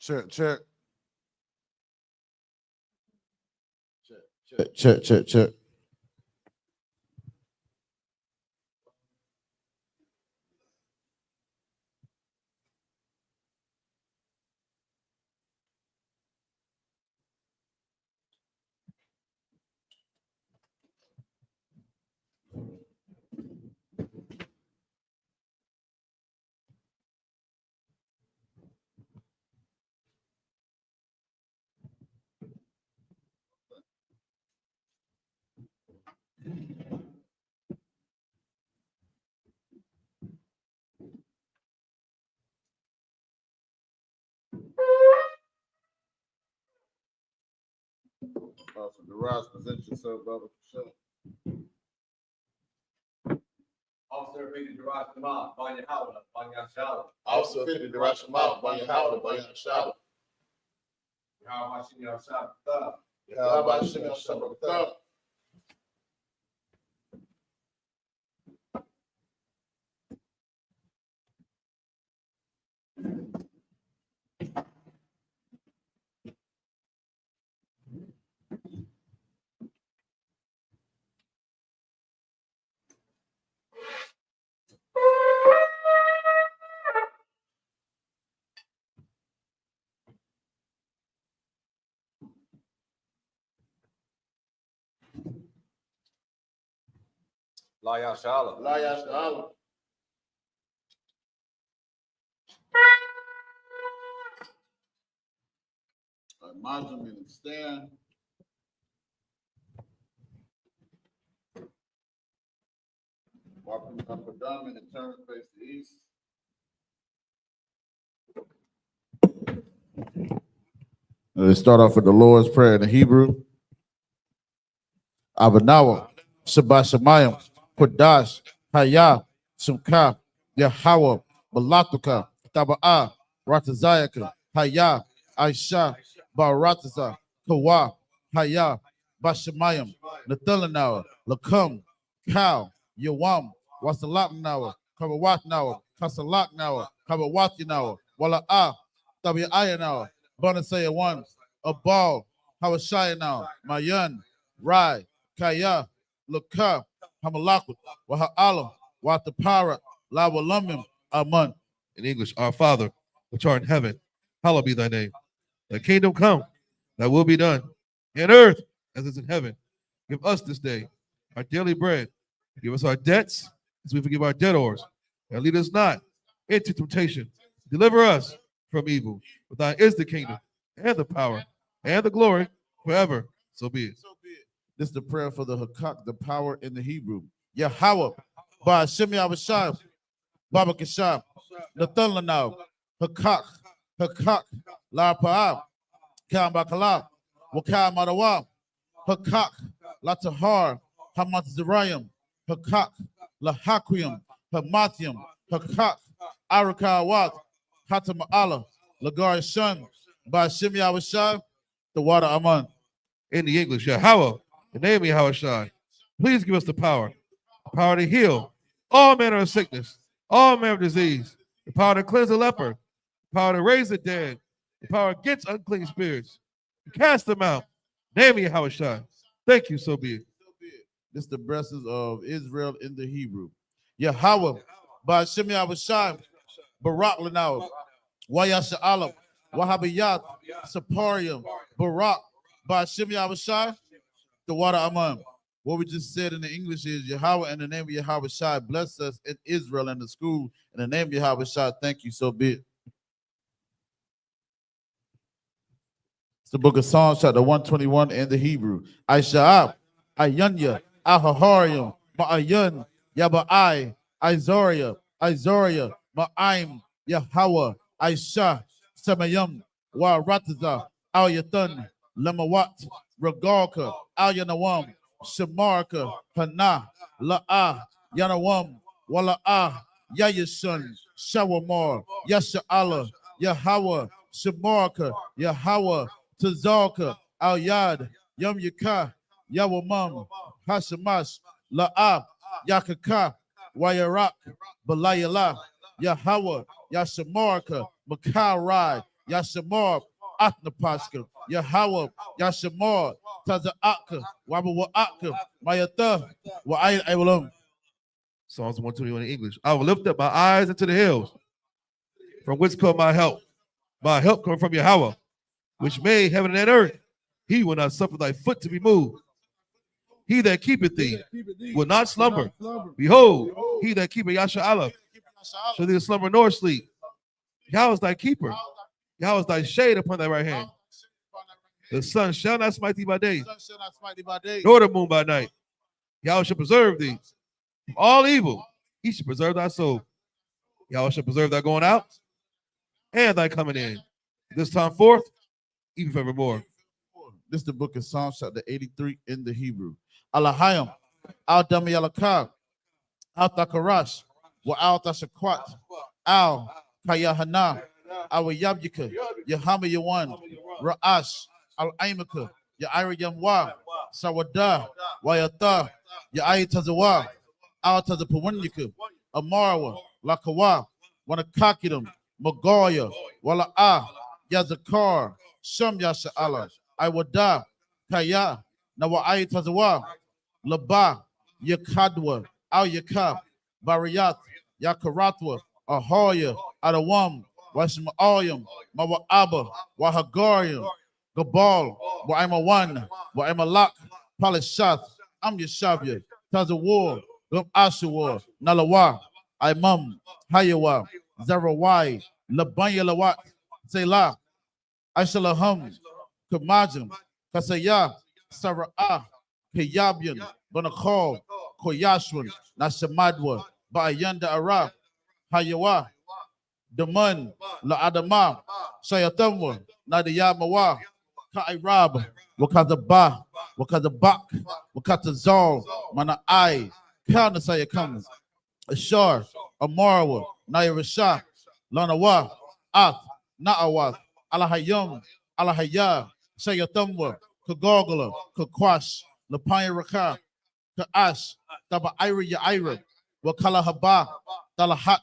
Check. Check. Check. Check. Check. So Deraz, present yourself, brother. Sure. Officer Peter Deraz Kamal, Banya Howard, Banya Shala. Officer 50, Deraz Kamal, Banya Howard, Banya Shala. How much in your shop? Thug. How about Shimmy Thug? Laya Shala. Laya Shala. Margin and stand. Walking up and down and turn face the east. Let's start off with the Lord's Prayer in the Hebrew. Avanawa, Shabbat Shemayim, Kodash, Haya, Sumka, Yahweh, Balatuka, Taba'a, Ratazayaka, Haya, Aisha, Barataza, Kawa, Haya, Bashamayim, Nathanawa, Lakum, Cow, Yawam, Wasalaknawa, Kawawatnawa, Kasalaknawa, Kawawatinawa, Wala'a, Tabiayanawa, Bonasaya one, a ball, Hawashayanawa, Mayan, Rai, Kaya, Luka, Hamalakut, Waha'alam, Watapara, Lawalumim, Aman. In English, our Father, which art in heaven, hallowed be thy name. Thy kingdom come, thy will be done, in earth as it is in heaven. Give us this day our daily bread. Give us our debts as we forgive our debtors. And lead us not into temptation. Deliver us from evil. For thine is the kingdom, and the power, and the glory, forever. So be it. This is the prayer for the Hakak, the power in the Hebrew. Yahweh, Ba Shemi Abashai, Baba Kashab, Nathalanau, Hakak, La Pa'ab, Kam Bakala, Wakam Madawa, Hakak, La Tahar, Hamat Zerayim, Hakak, La Hakwim, Hamatium, Hakak, Arakawat, Hatam Allah, Lagar Shun, Ba Shemi Abashai, the water Aman. In the English, Yahweh, the name of Yahweh, please give us the power to heal all manner of sickness, all manner of disease, the power to cleanse the leper, the power to raise the dead, the power against unclean spirits, to cast them out. Name of Yahweh. Thank you, so be it. This is the blessings of Israel in the Hebrew. Yahweh, by Shemi Abashai, Barak Lanau, Wayasha Alam, Wahabiyat, Saparium, Barak, by Shemi Abashai, the water Aman. What we just said in the English is Yahweh in the name of Yahweh Shai, bless us in Israel and the school. In the name of Yahweh Shai, thank you, so be it. It's the book of Psalms, chapter 121 in the Hebrew. I.S.U.P.K, Ayunya, Ahaharium, Ma'ayun, Yaba'ai, Izoria, Ma'aim, Yahweh, Aisha, Samayam, Warataza, Al Yathan, Lamawat, Regalka, Al Yanawam, Shamarka, Hana, La'ah, Yanawam, Wala'ah, Yayashun, Shawamar, Yasha'Allah, Yahweh, Shamarka, Yahweh, Tazalka, Al Yad, Yum Yaka, Yawamam, Hashamash, La'ah, Yakaka, Wayarak, Balayala, Yahweh, Yashamarka, Makarai, Yashamar, Atnapaska, Yahawah, Yashamar, Taza Akka, Wabba wa Akka, Mayata, wa I will. Psalms 121 in English. I will lift up my eyes into the hills, from which come my help. My help comes from Yahweh, which made heaven and earth. He will not suffer thy foot to be moved. He that keepeth thee will not slumber. Behold, he that keepeth Yasha shall neither slumber nor sleep. Yahweh is thy keeper. Yahweh is thy shade upon thy right hand. The sun shall not smite thee by day, nor the moon by night. Yahweh shall preserve thee from all evil. He shall preserve thy soul. Yahweh shall preserve thy going out and thy coming in. This time forth, even forevermore. This is the book of Psalms, chapter 83 in the Hebrew. Alahayim, Al Dami Alakab, Al Takarash, Wa Al Tashakwat, Al Kayahana, Al Yabyika, Yahama Yawan, Ra'ash, Al Aimaka, Yaira Yamwa, Sawada, Wayata, Yai Tazawa, Al Tazapawanyaka, Amarwa, Lakawa, Wanakakidum, Magoya, Wala Yazakar, Sham Yasha Allah, I would die, Kaya, Nawa Tazawa, Laba, Yakadwa, Al Yakab, Bariyat, Yakaratwa, Ahoya, Adawam, Washmaayam, Mawa Abba, Wahagariam, Gabal, Waimawan, Waimalak, Palishath, I'm Yashabya, Tazawar, Gum Ashawar, Nalawa, Imam, Hayawa, Zarawai, Labanya Lawat, Selah, Ashalaham, Kamajim, Kasaya, Sara'ah, Kayabian, Banakal, Koyashwan, Nashamadwa, Bayanda Arab, Hayawa, Daman, La Adama, Shayatamwa, Nadiyamawa, Kairab, Wakazaba, Wakazabak, Wakatazal, Mana I, Kanasaya comes, Ashar, Amarawa, Nairasha, Lanawa, Ath, Na'awath, Alahayum, Alahaya, Shayatamwa, Kagogala, Kakwash, Lapaya Raka, Kaash, Taba Ira Yaira, Wakala Haba, Talahat,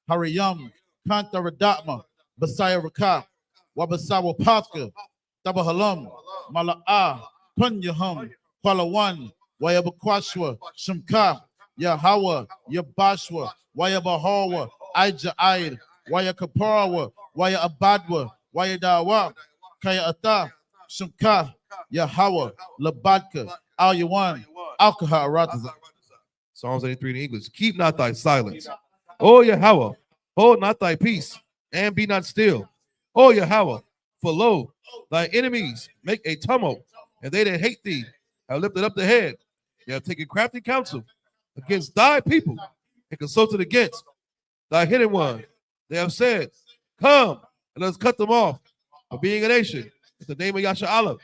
Hariyam, Kanta Radatma, Basaya Raka, Wabasawa Patka, Taba Halam, Mala'a, Punyahum, Kwalawan, Wayabakwashwa, Shimka, Yahawa, Yabashwa, Wayabahawa, Aija Aid, Wayakaparawa, Waya Abadwa, Wayadawa, Kaya Ata, Shimka, Yahawa, Labadka, Al Yawan, Alkaha Rataza. Psalms 83 in English. Keep not thy silence. O Yahweh, hold not thy peace, and be not still. O Yahweh, for lo, thy enemies make a tumult, and they that hate thee have lifted up the head. They have taken crafty counsel against thy people, and consulted against thy hidden one. They have said, come, and let us cut them off, for being a nation, in the name of Yasha Allah.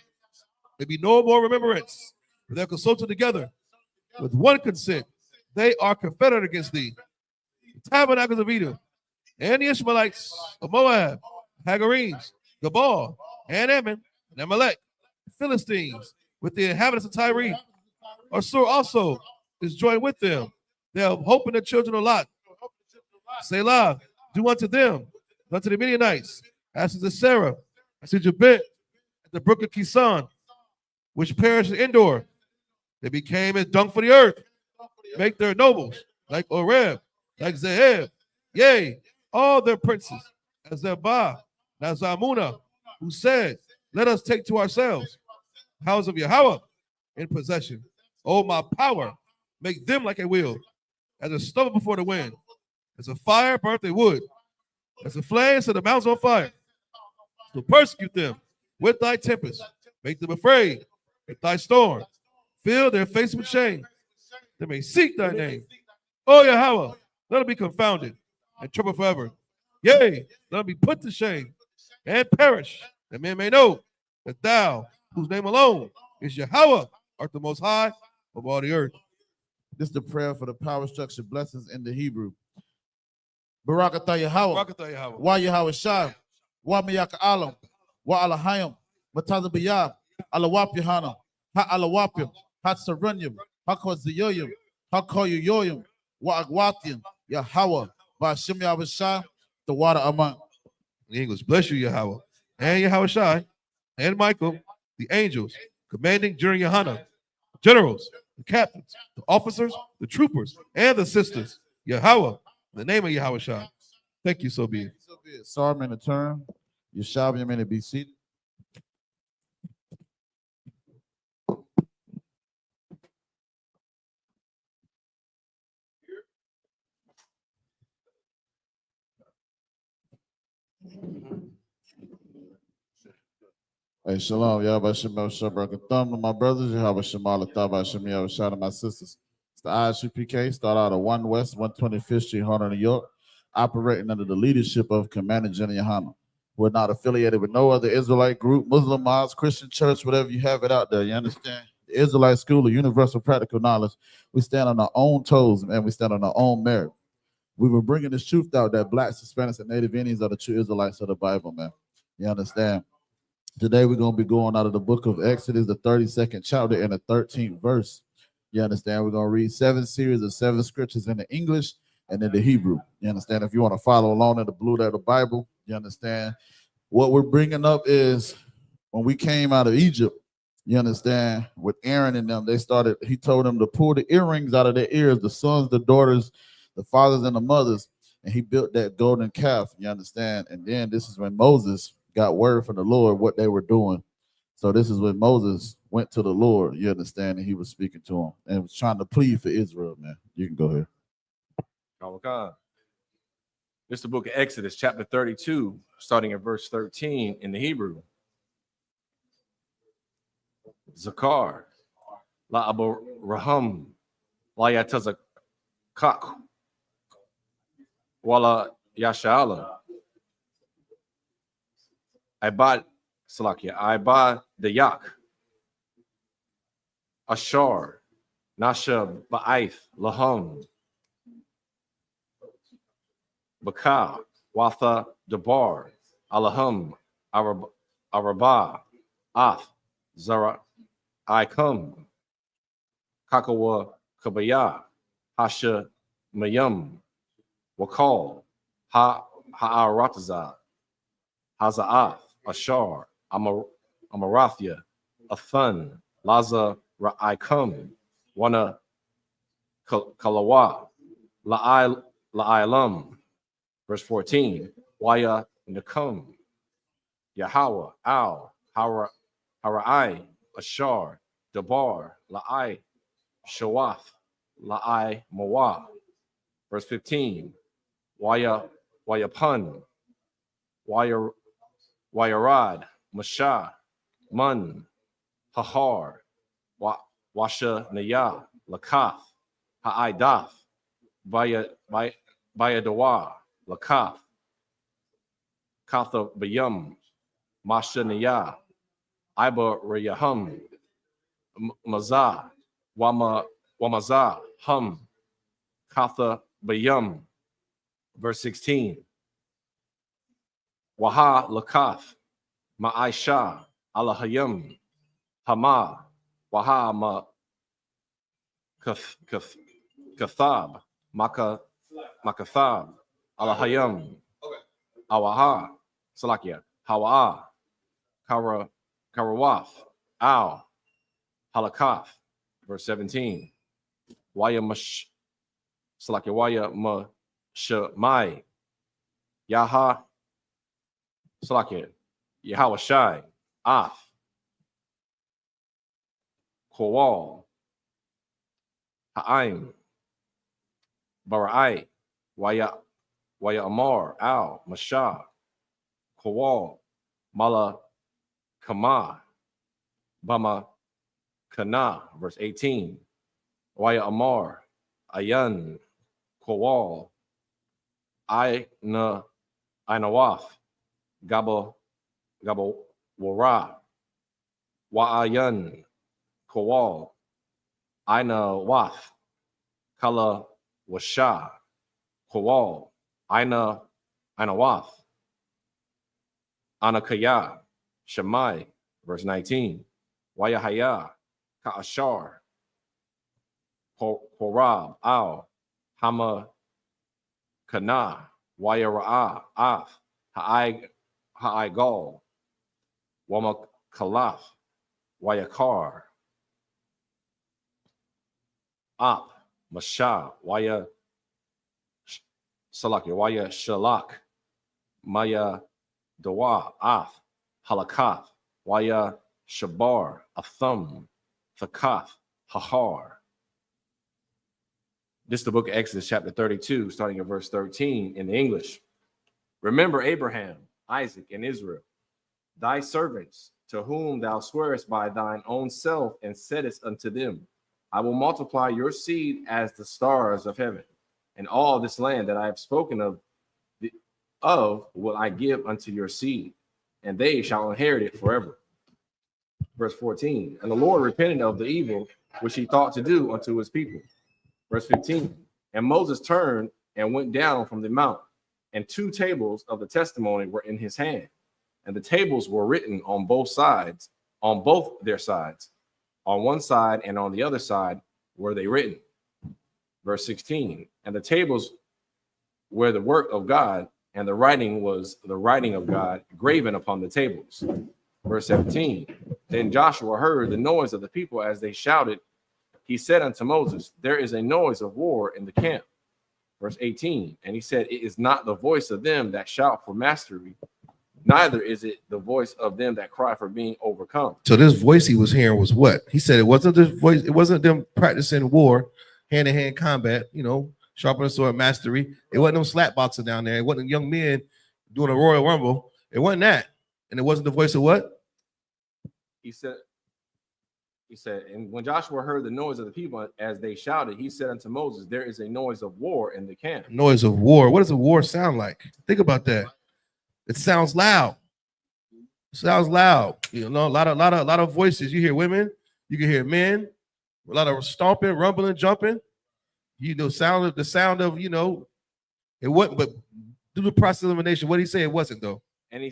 There be no more remembrance, but they have consulted together with one consent. They are confederate against thee. The tabernacles of Edom, and the Ishmaelites of Moab, Hagarenes, Gabal, and Ammon, and Amalek, the Philistines, with the inhabitants of Tyre. Assur also is joined with them. They have hope in the children of Lot. Selah, do unto them, unto the Midianites, as to the Sarah, as to Jabit, at the brook of Kisan, which perished in Endor. They became as dung for the earth. Make their nobles like Oreb, like Zeheb, yea, all their princes, as Zebah, Nazamuna, who said, let us take to ourselves house of Yahweh in possession. Oh, my power, make them like a wheel, as a stubble before the wind, as a fire burnt their wood, as a flame set the mountains on fire. To persecute them with thy tempest, make them afraid with thy storm, fill their face with shame. They may seek thy name. Oh, Yahweh, let them be confounded and troubled forever. Yea, let them be put to shame and perish, that men may know that thou, whose name alone is Yahweh, art the most high of all the earth. This is the prayer for the power structure blessings in the Hebrew. Barakatah Yahweh, Barakatah Yahweh. Wa Yahweh Shai, Wa Miyaka Alam, Wa Alahayim, Matazabiyah, Alawap Yahana, Ha Alawapim, Ha Saranyim, Ha Koziyoyim, Ha Koyoyoyim, Wa Agwatian, Yahweh, Ba Shim Yahweh Shai, the water among. In English, bless you, Yahweh, and Yahweh Shai, and Michael, the angels, commanding during Yohana, generals, the captains, the officers, the troopers, and the sisters. Yahweh, in the name of Yahweh Shai. Thank you, so be it. So be it. Sorry, to turn. You shall be a minute, be seated. Hey, shalom, Yahweh Shem Shabbat to my brothers, Yahweh Shem Alatah Shem Yahweh Shai to my sisters. It's the I.S.U.P.K, start out of 1 West, 125th Street, Harlem, New York, operating under the leadership of Commander Jenny Yohana. We're not affiliated with no other Israelite group, Muslim mosque, Christian church, whatever you have it out there, you understand? The Israelite School of Universal Practical Knowledge, we stand on our own toes, and we stand on our own merit. We were bringing this truth out that blacks, Hispanics, and Native Indians are the true Israelites of the Bible, man. You understand? Today we're going to be going out of the book of Exodus, the 32nd chapter and the 13th verse. You understand? We're going to read 7 series of 7 scriptures in the English and in the Hebrew. You understand? If you want to follow along in the blue letter Bible, you understand? What we're bringing up is when we came out of Egypt, you understand, with Aaron and them, he told them to pull the earrings out of their ears, the sons, the daughters, the fathers, and the mothers, and he built that golden calf, you understand? And then this is when Moses got word from the Lord what they were doing. So this is when Moses went to the Lord, you understand, and he was speaking to him and was trying to plead for Israel, man. You can go ahead. This is the book of Exodus, chapter 32, starting at verse 13 in the Hebrew. Zakar, la abu raham, la yatazakak, wala yashala. Ibad Salakia, Ibad the Yak, Ashar, Nasha Ba'aith, Laham, Bakah, Watha Dabar, Alaham, Arabah, Ath, Zara, Ikum, Kakawa Kabaya, Hasha Mayum, Wakal, Ha'arataza, Haza'ath, Ashar, Amarathia, Athun, Laza Ra'ikum, Wana Kalawa, La'ilam. Verse 14, Waya Nakum, Yahweh, Al, Hara'ai, Ashar, Dabar, La'i, Shawath, La'i Mawah. Verse 15, Wayapun, Wayarad, Masha, Mun, Hahar, Washa Naya, Lakath, Ha'aidath, Bayadawa, Lakath, Katha Bayum, Masha Naya, Iba Rayahum, Mazah, Wamazah, Hum, Katha Bayum. Verse 16, Waha Lakath, Ma'aisha, Alahayim, Hama, Waha Ma Kathab, Makathab, Alahayim, Awaha, Salakia, Hawa, Karawath, Al, Halakath. Verse 17, Waya Mash, Salakia, Waya Mashamai, Yaha, Salakia, Yahweh Shai, Ath, Kowal, Ha'aim, Bara'ai, Waya Amar, Al, Masha, Kowal, Mala Kama, Bama Kana. Verse 18, Waya Amar, Ayan, Kowal, Ainawath, Gabo Wara, Wa'ayan, Kowal, Ainawath, Kala Washa, Kowal, Ainawath, Anakaya, Shemai. Verse 19, Wayahaya, Ka'ashar, Korab, Al, Hama Kana, Wayara'a, Af, Ha'ai Ha'igal, Wamakalaf, Wayakar, Ap, Masha, Waya Salakia, Waya Shalak, Maya Dawa, Af, Halakath, Waya Shabar, Athum, Thakath, Hahar. This is the book of Exodus, chapter 32, starting at verse 13 in the English. Remember Abraham, Isaac, and Israel, thy servants, to whom thou swearest by thine own self, and saidest unto them, I will multiply your seed as the stars of heaven, and all this land that I have spoken of will I give unto your seed, and they shall inherit it forever. Verse 14, and the Lord repented of the evil which he thought to do unto his people. Verse 15, and Moses turned and went down from the mount, and 2 tables of the testimony were in his hand, and the tables were written on both sides, on both their sides, on one side and on the other side were they written. Verse 16, and the tables were the work of God, and the writing was the writing of God graven upon the tables. Verse 17, then Joshua heard the noise of the people as they shouted. He said unto Moses, there is a noise of war in the camp. Verse 18, and he said, it is not the voice of them that shout for mastery, neither is it the voice of them that cry for being overcome. So this voice he was hearing was what? He said it wasn't this voice, it wasn't them practicing war, hand-to-hand combat, sharpening sword mastery. It wasn't them slap boxing down there. It wasn't young men doing a Royal Rumble. It wasn't that. And it wasn't the voice of what? He said, and when Joshua heard the noise of the people as they shouted, he said unto Moses, there is a noise of war in the camp. Noise of war. What does a war sound like? Think about that. It sounds loud. It sounds loud. A lot of voices. You hear women, you can hear men, a lot of stomping, rumbling, jumping. The sound of it wasn't, but through the process of elimination, what did he say it wasn't though? And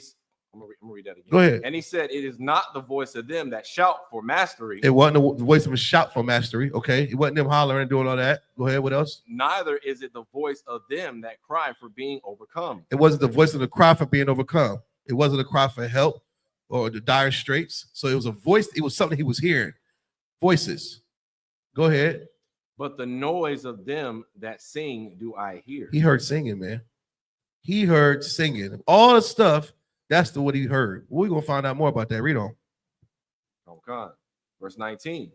I'm gonna read that again. Go ahead. And he said, it is not the voice of them that shout for mastery. It wasn't the voice of a shout for mastery. Okay. It wasn't them hollering and doing all that. Go ahead. What else? Neither is it the voice of them that cry for being overcome. It wasn't the voice of the cry for being overcome. It wasn't a cry for help or the dire straits. So it was a voice. It was something he was hearing. Voices. Go ahead. But the noise of them that sing do I hear. He heard singing, man. He heard singing. All the stuff. That's what he heard. We're going to find out more about that. Read on. Oh, God. Verse 19.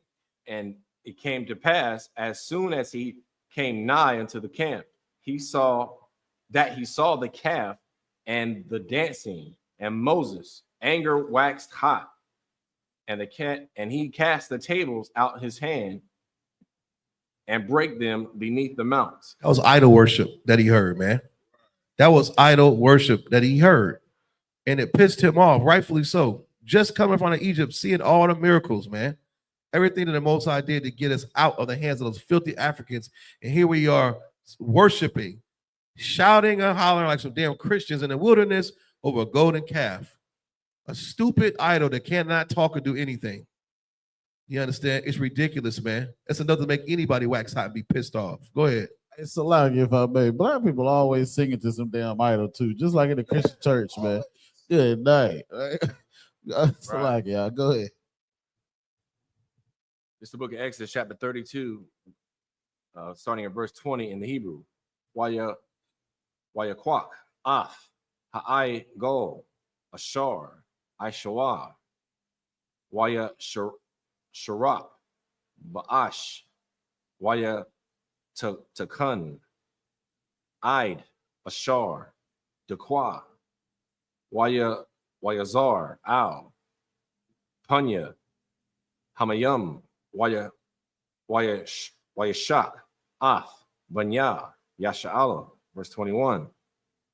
And it came to pass, as soon as he came nigh unto the camp, he saw the calf and the dancing, and Moses' anger waxed hot, and he cast the tables out his hand and break them beneath the mounts. That was idol worship that he heard, man. That was idol worship that he heard. And it pissed him off, rightfully so. Just coming from Egypt, seeing all the miracles, man. Everything that the Most High did to get us out of the hands of those filthy Africans. And here we are worshiping, shouting and hollering like some damn Christians in the wilderness over a golden calf. A stupid idol that cannot talk or do anything. You understand? It's ridiculous, man. That's enough to make anybody wax hot and be pissed off. Go ahead. It's a lot, if I may. Black people always singing to some damn idol too, just like in the Christian church, man. Good night. It's a lot, y'all. Go ahead. It's the book of Exodus, chapter 32, starting at verse 20 in the Hebrew. Wayakwak, Af, Ha'igal, Ashar, I.S.U.P.K, Waya Sharap, Ba'ash, Waya Takun, Id, Ashar, Dekwa, Wayazar, Al, Punya, Hamayum, Wayashak, Ath, Banya, Yasha'ala, verse 21.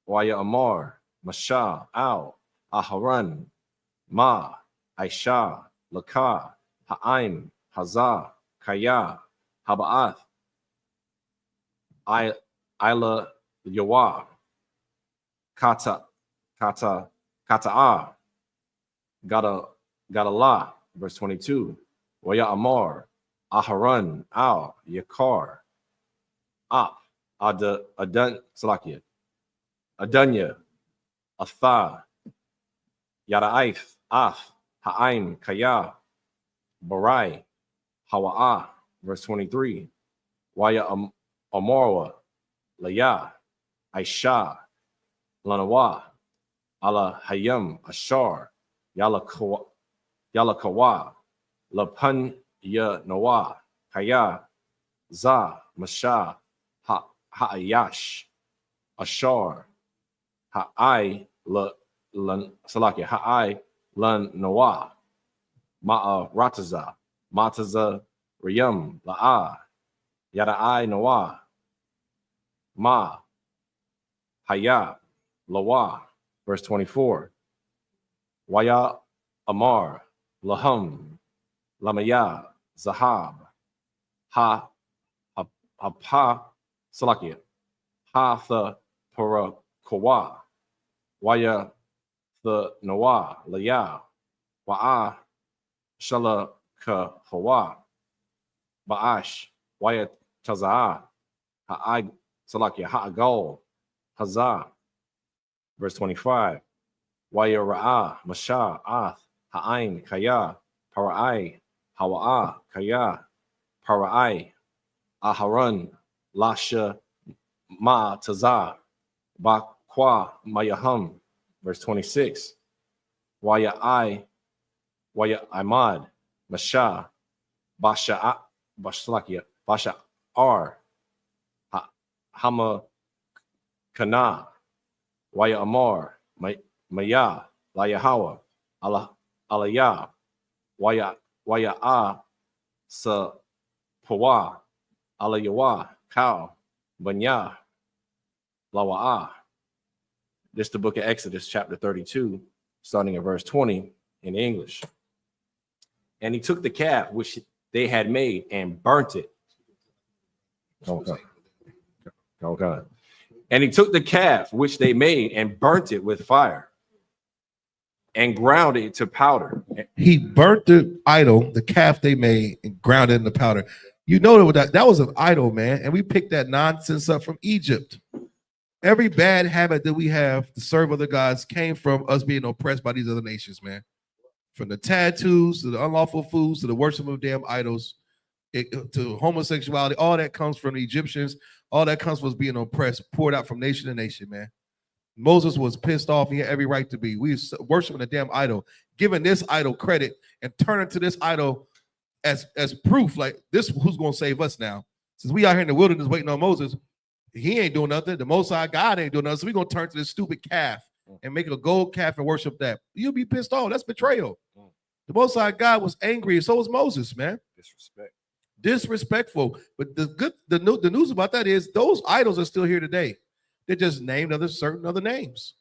Waya Amar, Masha, Al, Aharan, Ma, Aisha, Laka, Ha'im, Hazah, Kaya, Haba'ath, Ila Yawa, Kata'ah, Gadala, verse 22. Waya Amar, Aharan, Al, Yakar, Ap, Adunya, Atha, Yada'if, Af, Ha'aim, Kaya, Barai, Hawa'ah, verse 23. Waya Amorwa, Laya, Aisha, Lanawa, Ala Hayam, Ashar, Yalakawa, Lapan Ya Nawa, Kaya, Za, Masha, Ha'ayash, Ashar, Ha'ai, Salakia, Ha'ai, Lan Nawa, Ma'a Rataza, Mataza, Riyam, La'a, Yada'ai Nawa, Ma, Haya, Lawa, verse 24. Waya Amar, Laham, Lamaya, Zahab, Ha, Hapa, Salakia, Ha, the Parakawa, Waya, the Nawa, Laya, Wa'a, Shala, Ka, Hawa, Ba'ash, Waya, Chaza'a, Ha'ai, Salakia, Ha'agal, Hazah, verse 25. Waya Ra'ah, Masha, Ath, Ha'ain, Kaya, Para'ai, Hawa'ah, Kaya, Para'ai, Aharon, Lasha, Ma, Tazah, Bakwa, Mayaham, verse 26. Waya Imad, Masha, Basha, Bashlakia, Basha Ar, Hama Kana, Waya Amar, Maya, Layahawa, Alaya, Waya A, Sa Pawa, Alayawa, Cow, Banya, Lawa'a. This is the book of Exodus, chapter 32, starting at verse 20 in English. And he took the calf which they had made and burnt it. Okay. And he took the calf which they made and burnt it with fire and ground it to powder. He burnt the idol, the calf they made, and ground it into powder. You know that was an idol, man. And we picked that nonsense up from Egypt. Every bad habit that we have to serve other gods came from us being oppressed by these other nations, man. From the tattoos to the unlawful foods to the worship of damn idols, to homosexuality, all that comes from the Egyptians. All that comes from us being oppressed, poured out from nation to nation, man. Moses was pissed off. He had every right to be. We were worshiping a damn idol, giving this idol credit and turning to this idol as proof, like this who's going to save us now. Since we out here in the wilderness waiting on Moses, he ain't doing nothing. The Most High God ain't doing nothing. So we're going to turn to this stupid calf and make a gold calf and worship that. You'll be pissed off. That's betrayal. The Most High God was angry, and so was Moses, man. Disrespectful. But the news about that is those idols are still here today. They're just named certain other names.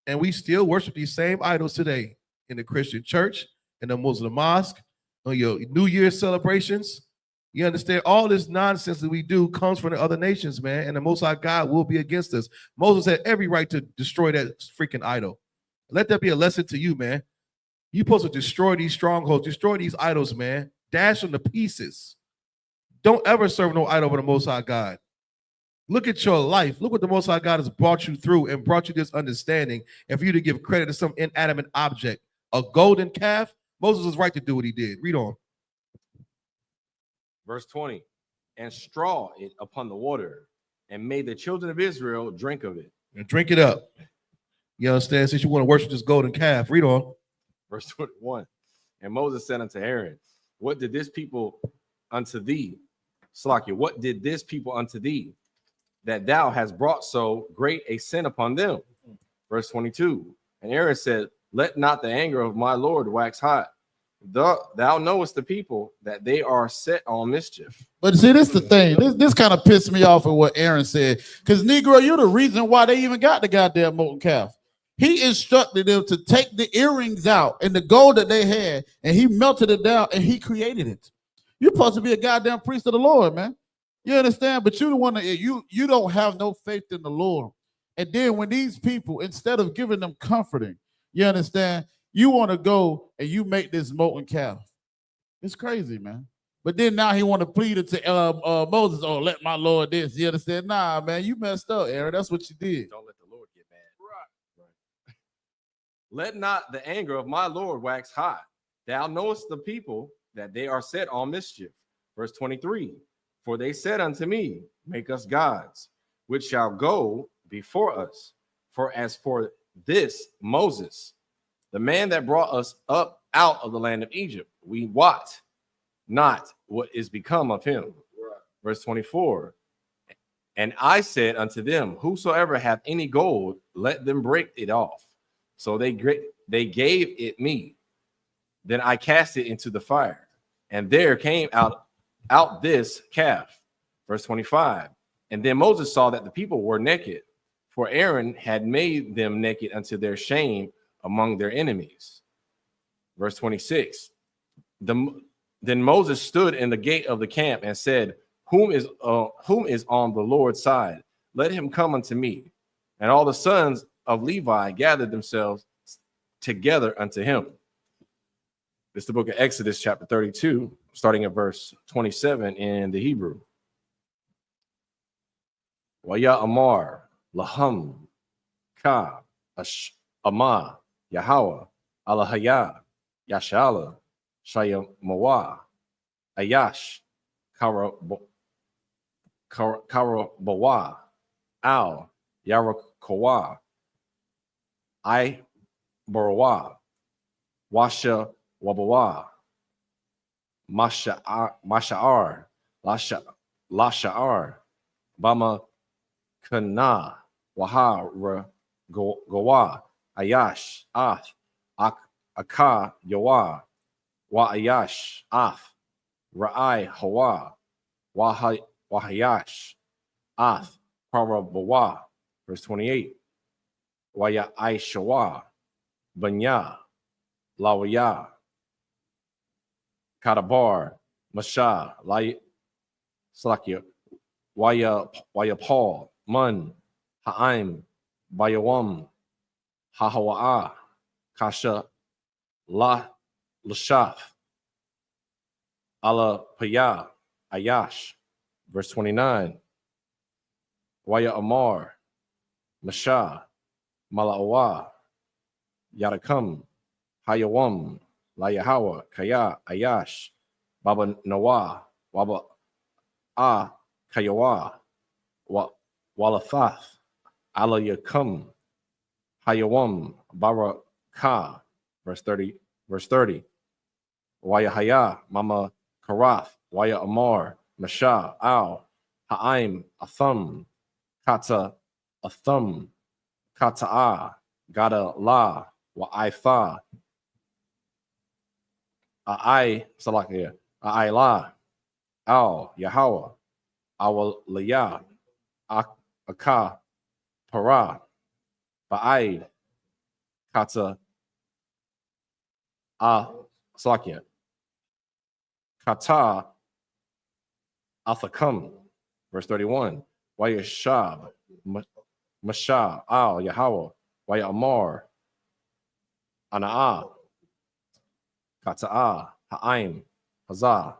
And we still worship these same idols today in the Christian church, in the Muslim mosque, on your New Year's celebrations. You understand? All this nonsense that we do comes from the other nations, man. And the Most High God will be against us. Moses had every right to destroy that freaking idol. Let that be a lesson to you, man. You're supposed to destroy these strongholds, destroy these idols, man. Dash them to pieces. Don't ever serve no idol but the Most High God. Look at your life. Look what the Most High God has brought you through and brought you this understanding. And for you to give credit to some inanimate object, a golden calf, Moses was right to do what he did. Read on. Verse 20, and straw it upon the water, and made the children of Israel drink of it. And drink it up. You understand? Since you want to worship this golden calf, read on. Verse 21, and Moses said unto Aaron, what did this people unto thee? Slakia, what did this people unto thee, that thou hast brought so great a sin upon them? Verse 22, and Aaron said, let not the anger of my Lord wax hot. Thou knowest the people that they are set on mischief. But see, this is the thing. This kind of pissed me off at what Aaron said. Because Negro, you're the reason why they even got the goddamn molten calf. He instructed them to take the earrings out and the gold that they had, and he melted it down and he created it. You're supposed to be a goddamn priest of the Lord, man. You understand? But you don't have no faith in the Lord. And then when these people, instead of giving them comforting, you understand, you want to go and you make this molten calf. It's crazy, man. But then now he want to plead it to Moses, oh, let my Lord this. You understand? Nah, man, you messed up, Aaron. That's what you did. Don't let the Lord get mad. Let not the anger of my Lord wax hot. Thou knowest the people that they are set on mischief. Verse 23. For they said unto me, make us gods, which shall go before us. For as for this Moses, the man that brought us up out of the land of Egypt, we wot not what is become of him. Verse 24. And I said unto them, whosoever hath any gold, let them break it off. So they gave it me. Then I cast it into the fire, and there came out this calf. Verse 25. And then Moses saw that the people were naked, for Aaron had made them naked unto their shame among their enemies. Verse 26. Then Moses stood in the gate of the camp and said, whom is on the Lord's side? Let him come unto me. And all the sons of Levi gathered themselves together unto him. This is the book of Exodus, chapter 32, starting at verse 27 in the Hebrew. Waya Amar, Laham, Ka, Amah, Yahweh, Alahaya, Yashala, Shayamawa, Ayash, Karabawa, Al, Yarakowa, I Barawa, Washa Wabawa, Masha'ar, Lasha'ar, Bama Kana, Wahara Gowa, Ayash, Ath, Aka Yawa, Wa Ayash, Ath, Ra'ai Hawa, Wahayash, Ath, Parabawa. Verse 28. Waya Aishawa, Banya, Lawaya, Kadabar, Masha, Slakia, Waya Paul, Mun, Ha'im, Bayawam, Hahawa'a, Kasha, Lashaf, Ala Paya, Ayash. Verse 29. Waya Amar, Masha, Mala'awa, Yadakam, Hayawam, Layahawa, Kaya, Ayash, Baba Nawa, Waba A, Kayawa, Walathath, Alayakam, Hayawam, Bara Ka. Verse 30. Waya Haya, Mama Karath, Waya Amar, Masha, Al, Ha'im, Atham, Kata, Atham, Kata'a, Gada La, Wa'aifa, A'ai, Salakia, A'ai La, Al, Yahweh, Awaliyah, Aka, Para, Ba'aid, Kata, Salakia, Kata, Athakam. Verse 31. Wayashab, Masha, Al, Yahweh, Waya Amar, Ana'a, Kata'a, Ha'im, Hazah,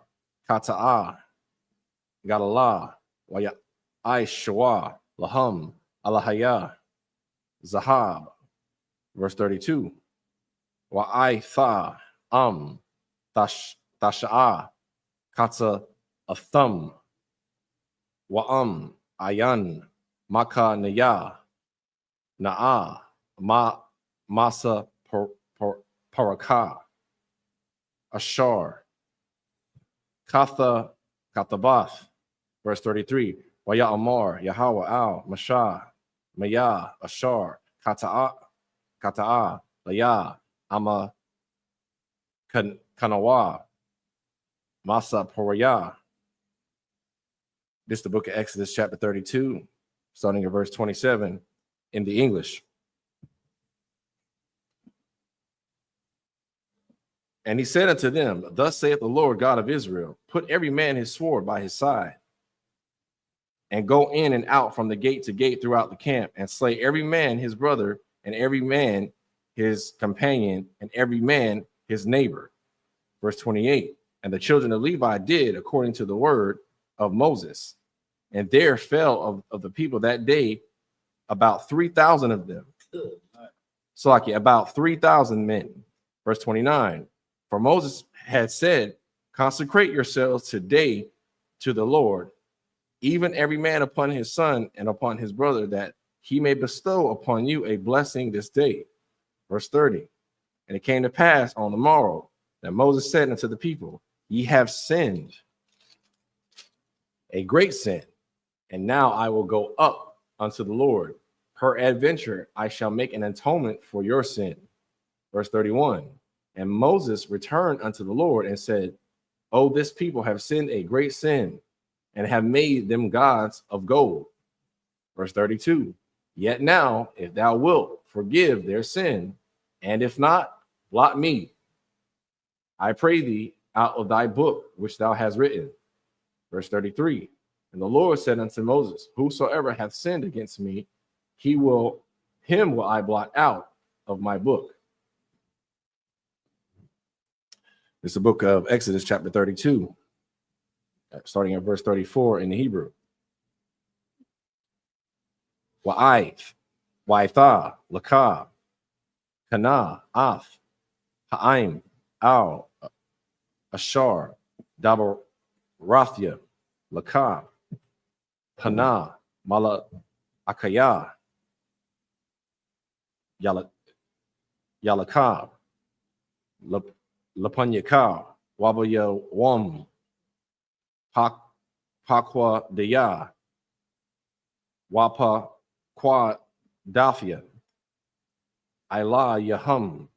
Kata'a, Gadala, Waya Aishawa, Laham, Alahaya, Zahab. Verse 32. Wa'ai Tasha'a, Kata Atham, Wa'am, Ayan, Maka Naya, Na'a, Masa Paraka, Ashar, Katabath. Verse 33. Waya Amar, Yahweh, Al, Masha, Maya, Ashar, Kata'a, Laya, Ama, Kanawa, Masa Poraya. This is the book of Exodus, chapter 32, starting at verse 27 in the English. And he said unto them, thus saith the Lord God of Israel, put every man his sword by his side, and go in and out from the gate to gate throughout the camp, and slay every man his brother, and every man his companion, and every man his neighbor. Verse 28. And the children of Levi did according to the word of Moses. And there fell of the people that day about 3,000 of them. Salaki, about 3,000 men. Verse 29. For Moses had said, consecrate yourselves today to the Lord, even every man upon his son and upon his brother, that he may bestow upon you a blessing this day. Verse 30. And it came to pass on the morrow that Moses said unto the people, ye have sinned a great sin, and now I will go up unto the Lord. Peradventure I shall make an atonement for your sin. Verse 31. And Moses returned unto the Lord and said, oh, this people have sinned a great sin, and have made them gods of gold. Verse 32. Yet now, if thou wilt forgive their sin, and if not, blot me, I pray thee, out of thy book which thou hast written. Verse 33. And the Lord said unto Moses, whosoever hath sinned against me, him will I blot out of my book. It's the book of Exodus, chapter 32, starting at verse 34 in the Hebrew. Wa'ith, Wa'itha, Lakah, Kana, Af, Ha'im, Al, Ashar, Dabar, Rathia, Lakah, Pana, Mala, Akaya, Yalakah, Lapanyaka, Wabaya Wam, Pakwa Deya, Wapa Kwa Dafia, Ila Yahum,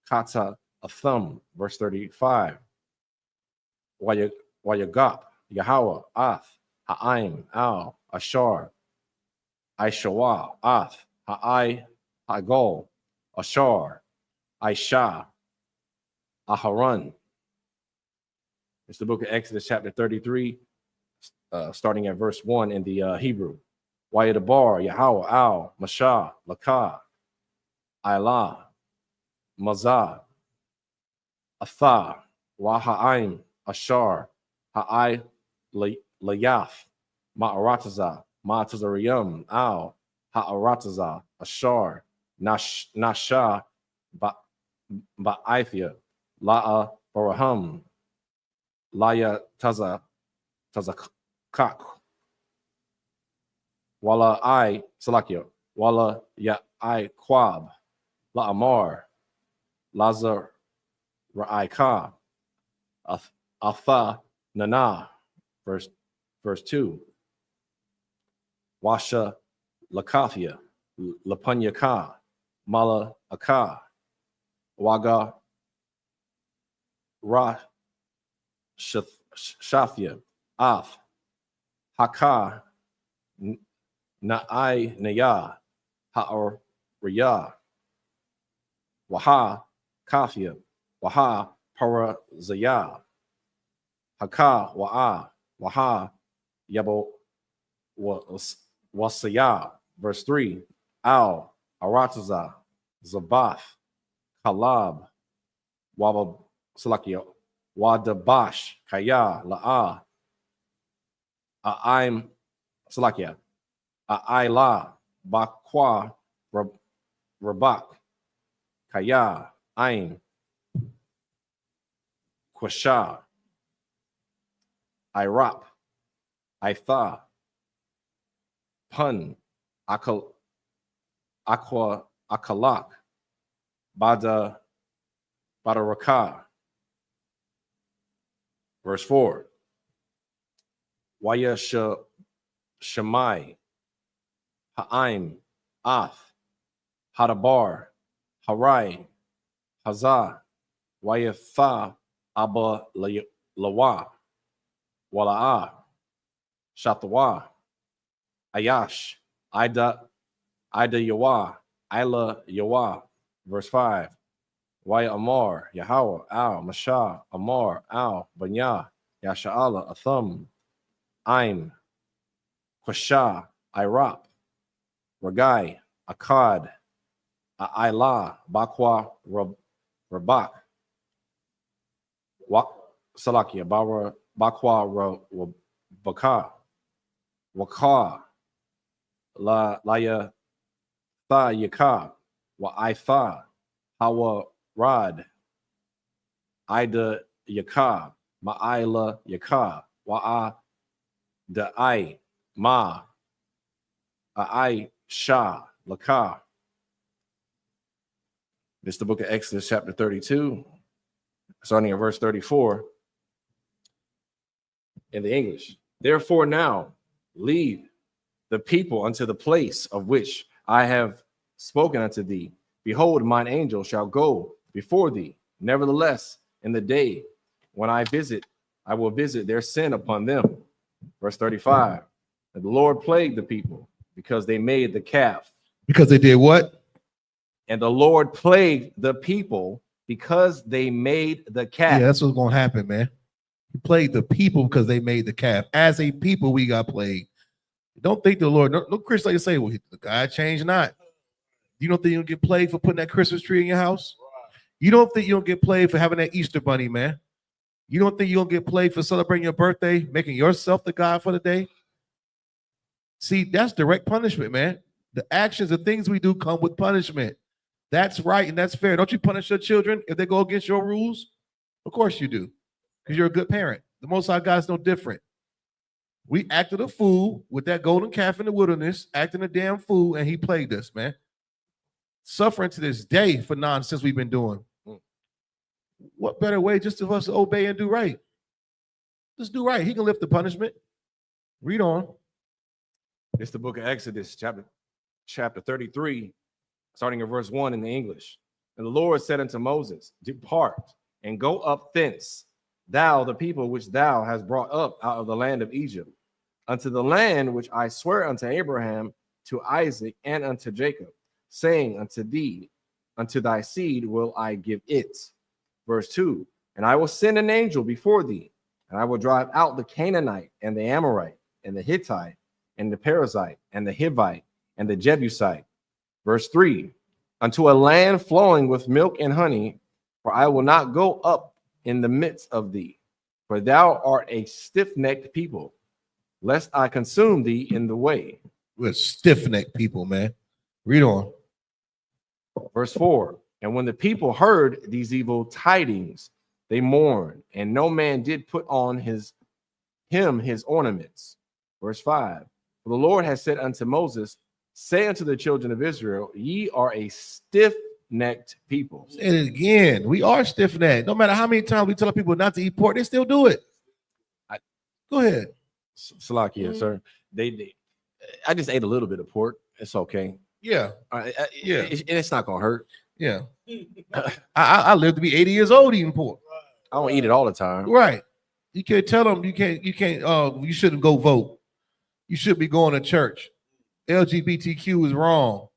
Kata Athum, verse 35. Wayagap, Yahweh, Ath, Ha'im, Al, Ashar, Aishawa, Ath, Ha'ai, Hagol, Ashar, Aisha, Aharon. It's the book of Exodus, chapter 33, starting at verse 1 in the Hebrew. Wayadabar, Yahweh, Al, Mashah, Lakah, Ilah, Mazah, Atha, Waha'im, Ashar, Ha'ai, Layaf, Ma'arataza, Ma'atazariyam, Al, Ha'arataza, Ashar, Nasha, Ba'ithia, La'a, Baraham, Laya Tazakak, Wala I, Salakia, Wala Ya I Quab, La Amar, Lazar Ra'ika, Atha Nana, verse 2. Washa Lakafia, Lapanyaka, Mala Aka, Waga Ra Shafia, Af, Haka, Na'ai Naya, Ha'ar Riyah, Waha Kafia, Waha Parazaya, Haka Wa'a, Waha Yabo Wasaya, verse 3. Al Arataza, Zabath, Kalab, Waba Salakia, Wadabash, Kaya, La'a, A'im Salakia, A'ila, Bakwa, Rabak, Kaya, Ain, Kwasha, Irap, Itha, Pun, Akal, Aqua, Akalak, Badaraka. Verse 4. Waya Shemai, Ha'im, Ath, Hadabar, Harai, Hazah, Wayatha, Abba Lawa, Wala'a, Shatawa, Ayash, Ida Yawa, Ila Yawa. Verse 5. Waya Amar, Yahweh, Al, Mashah, Amar, Al, Banya, Yasha'ala, Atham, Aim, Kwasha, Irap, Ragai, Akkad, Ailah, Bakwa, Rabak, Salakia, Bakwa, Baka, Waka, Laya, Tha Yaka, Wa-I-Fa, Hawa-Rad, I.S.U.P.K, Ma-I.L.A.Yaka, Wa-A-Da-I, Ma, I-Sha-Laka. This is the book of Exodus, chapter 32, starting at verse 34 in the English. Therefore now lead the people unto the place of which I have spoken unto thee. Behold, mine angel shall go before thee. Nevertheless, in the day when I will visit their sin upon them. Verse 35. And the Lord plagued the people because they made the calf. Because they did what? And the Lord plagued the people because they made the calf. Yeah, that's what's going to happen, man. He plagued the people because they made the calf. As a people, we got plagued. Don't think the Lord, no Christian like to say, well, the God changed not. You don't think you'll get plagued for putting that Christmas tree in your house? You don't think you'll get plagued for having that Easter bunny, man? You don't think you'll get plagued for celebrating your birthday, making yourself the God for the day? See, that's direct punishment, man. The actions, the things we do come with punishment. That's right and that's fair. Don't you punish your children if they go against your rules? Of course you do, because you're a good parent. The Most High God's no different. We acted a fool with that golden calf in the wilderness, acting a damn fool, and he plagued us, man. Suffering to this day for nonsense we've been doing. What better way just of us to obey and do right? Just do right. He can lift the punishment. Read on. It's the book of Exodus, chapter 33, starting at verse 1 in the English. And the Lord said unto Moses, depart and go up thence, thou, the people which thou hast brought up out of the land of Egypt, unto the land which I swear unto Abraham, to Isaac, and unto Jacob, saying unto thee, unto thy seed will I give it. Verse 2, and I will send an angel before thee, and I will drive out the Canaanite, and the Amorite, and the Hittite, and the Perizzite, and the Hivite, and the Jebusite. Verse 3, unto a land flowing with milk and honey, for I will not go up in the midst of thee, for thou art a stiff-necked people, lest I consume thee in the way. We're stiff-necked people, man. Read on. Verse 4, and when the people heard these evil tidings, they mourned, and no man did put on his ornaments. Verse 5, for the Lord has said unto Moses, say unto the children of Israel, ye are a stiff-necked people. Say it again. We are stiff-necked. No matter how many times we tell people not to eat pork, they still do it. Go ahead. Salakia, sir. I just ate a little bit of pork. It's okay. Yeah. Yeah. It's not gonna hurt. Yeah. I lived to be 80 years old eating pork. I don't eat it all the time. Right. You can't tell them you shouldn't go vote. You should be going to church. LGBTQ is wrong.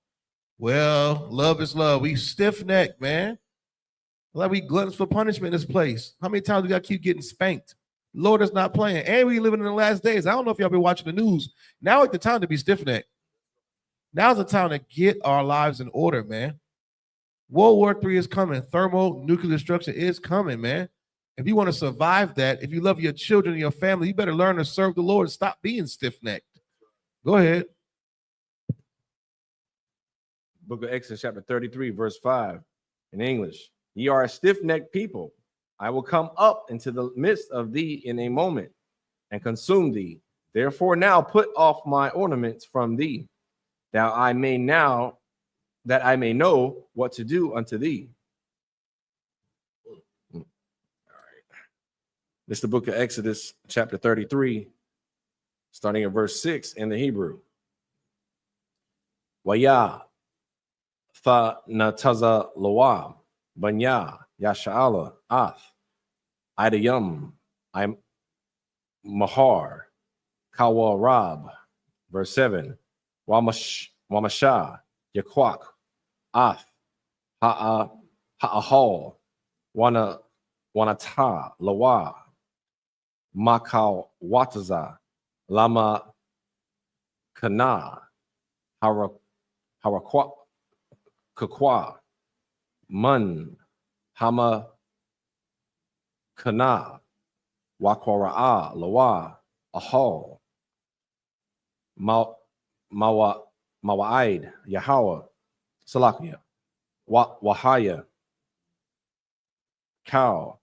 Well, love is love. We stiff-necked, man. Like we gluttons for punishment in this place. How many times we got to keep getting spanked? Lord is not playing. And we living in the last days. I don't know if y'all been watching the news. Now is the time to be stiff-necked. Now's the time to get our lives in order, man. World War III is coming. Thermonuclear destruction is coming, man. If you want to survive that, if you love your children and your family, you better learn to serve the Lord and stop being stiff-necked. Go ahead. Book of Exodus, chapter 33, verse 5, in English. Ye are a stiff-necked people. I will come up into the midst of thee in a moment and consume thee. Therefore now put off my ornaments from thee, that I may know what to do unto thee. All right. This is the book of Exodus, chapter 33, starting at verse 6 in the Hebrew. Waya fa nataza loa banya yasha'ala ath idayum I'm mahar kawa rab. Verse 7, wamasha yakwak ath ha'ahal wanata lawa makau wataza lama kana harakwa kakwa man hama kana wakwara'a lawa ahal mawa'id Yahweh Salakia. Wahaya, Cow,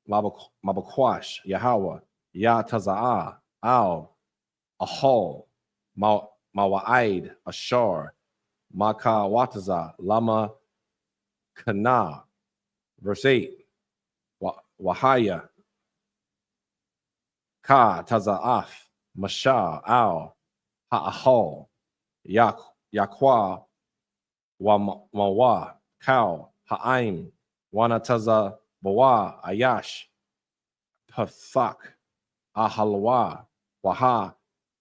Mabakwash, Yahweh, Yatazaa, Al, Ahol, Mawa'id, Ashar, Makawataza, Lama Kana. Verse 8. Wahaya, Ka Tazaaf, Masha, Al, Ha'ahol, Yakwa, Mawa, Cow, Ha'aim, Wanataza, Bawa, Ayash, Pathak, Ahalwa, Waha,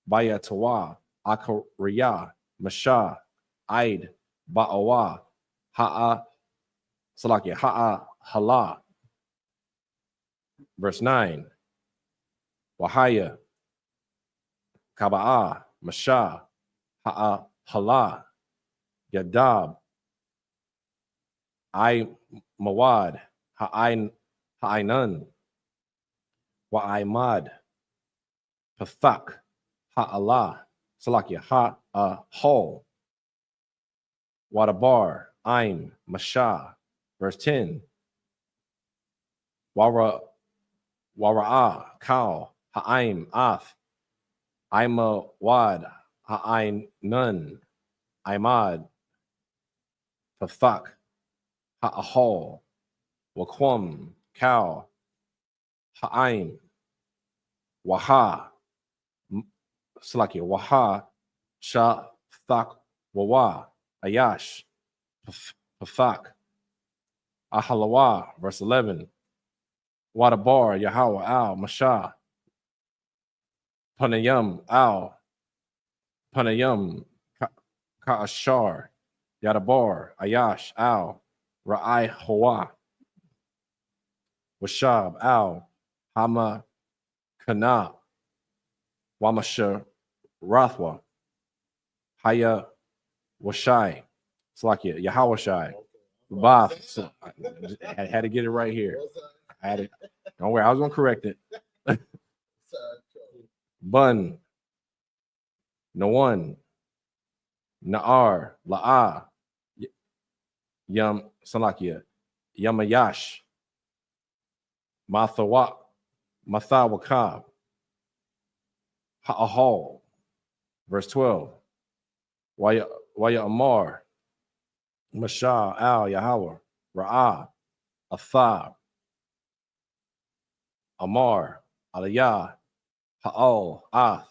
Bayatawa, Akariya, Masha, Aid, Ba'awa, Ha'a, Salakia, Ha'a, Hala. Verse 9. Wahaya, Kaba'a, Masha, Ha'a, Hala, Yadab, I Mawad, Ha'ainan, Wa'aimad, Pathak, Ha'ala, Salakia, Ha'ahol, Wadabar, Aim, Masha. Verse 10. Wara'a, Cow, Ha'aim, Ath, Ima Wad, Ha'ain Nun, Imad, Pathak, Ha'ahol, Waquam, Cow, Ha'aim, Waha, Slakia, Waha, Sha, Thak, Wawa, Ayash, Pathak, Ahalawa, verse 11. Wadabar, Yahweh, Al, Masha, Panayam, Al, Panayam, Ka'ashar, Yadabar, Ayash, Al, Ra'ai, Hoa, Washab, Al, Hama, Kana, Wamasha, Rathwa, Haya, Washai, Slakia, Yahawashai, Bath. So I had to get it right here. I had it. Don't worry, I was gonna correct it. Bun, Nawan, Na'ar, La'a, Yam Salakia, Yamayash, Mathawakab, Ha'ahol. Verse 12. Waya Amar, Masha, Al, Yahweh, Ra'ah, Athab, Amar, Aliyah, Ha'al, Ath,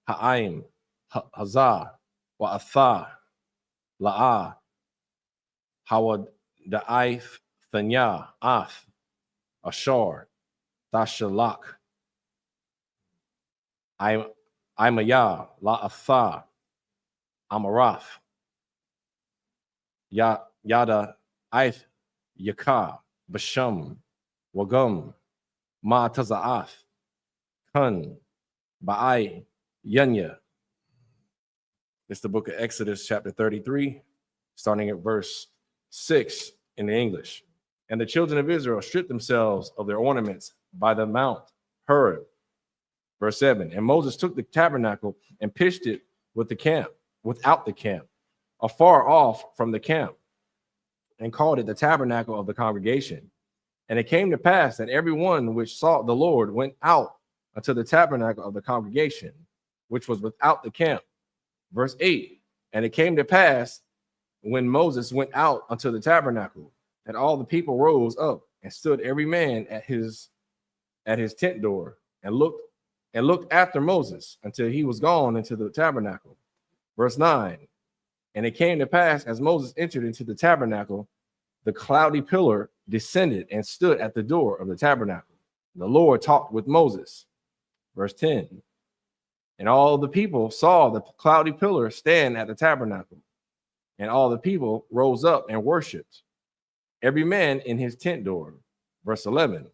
Ha'aim, Hazah, Wa'athah, La'ah, Hawad, Da'aith, Thanya, Ath, Ashar, Tashalak, Imaya, La'athah, Amarath, Yada, Aith, Yakah, Basham, Wagum, Ma'taza'ath, Kun, Ba'ai, Yanya. It's the book of Exodus, chapter 33, starting at verse 6 in the English. And the children of Israel stripped themselves of their ornaments by the Mount Horeb. Verse 7. And Moses took the tabernacle and pitched it with the camp, without the camp, afar off from the camp, and called it the tabernacle of the congregation. And it came to pass that everyone which sought the Lord went out unto the tabernacle of the congregation, which was without the camp. Verse 8. And it came to pass when Moses went out unto the tabernacle, that all the people rose up and stood every man at his tent door, and looked after Moses until he was gone into the tabernacle. Verse 9. And it came to pass as Moses entered into the tabernacle, the cloudy pillar descended and stood at the door of the tabernacle. The Lord talked with Moses. Verse 10. And all the people saw the cloudy pillar stand at the tabernacle. And all the people rose up and worshiped, every man in his tent door. Verse 11.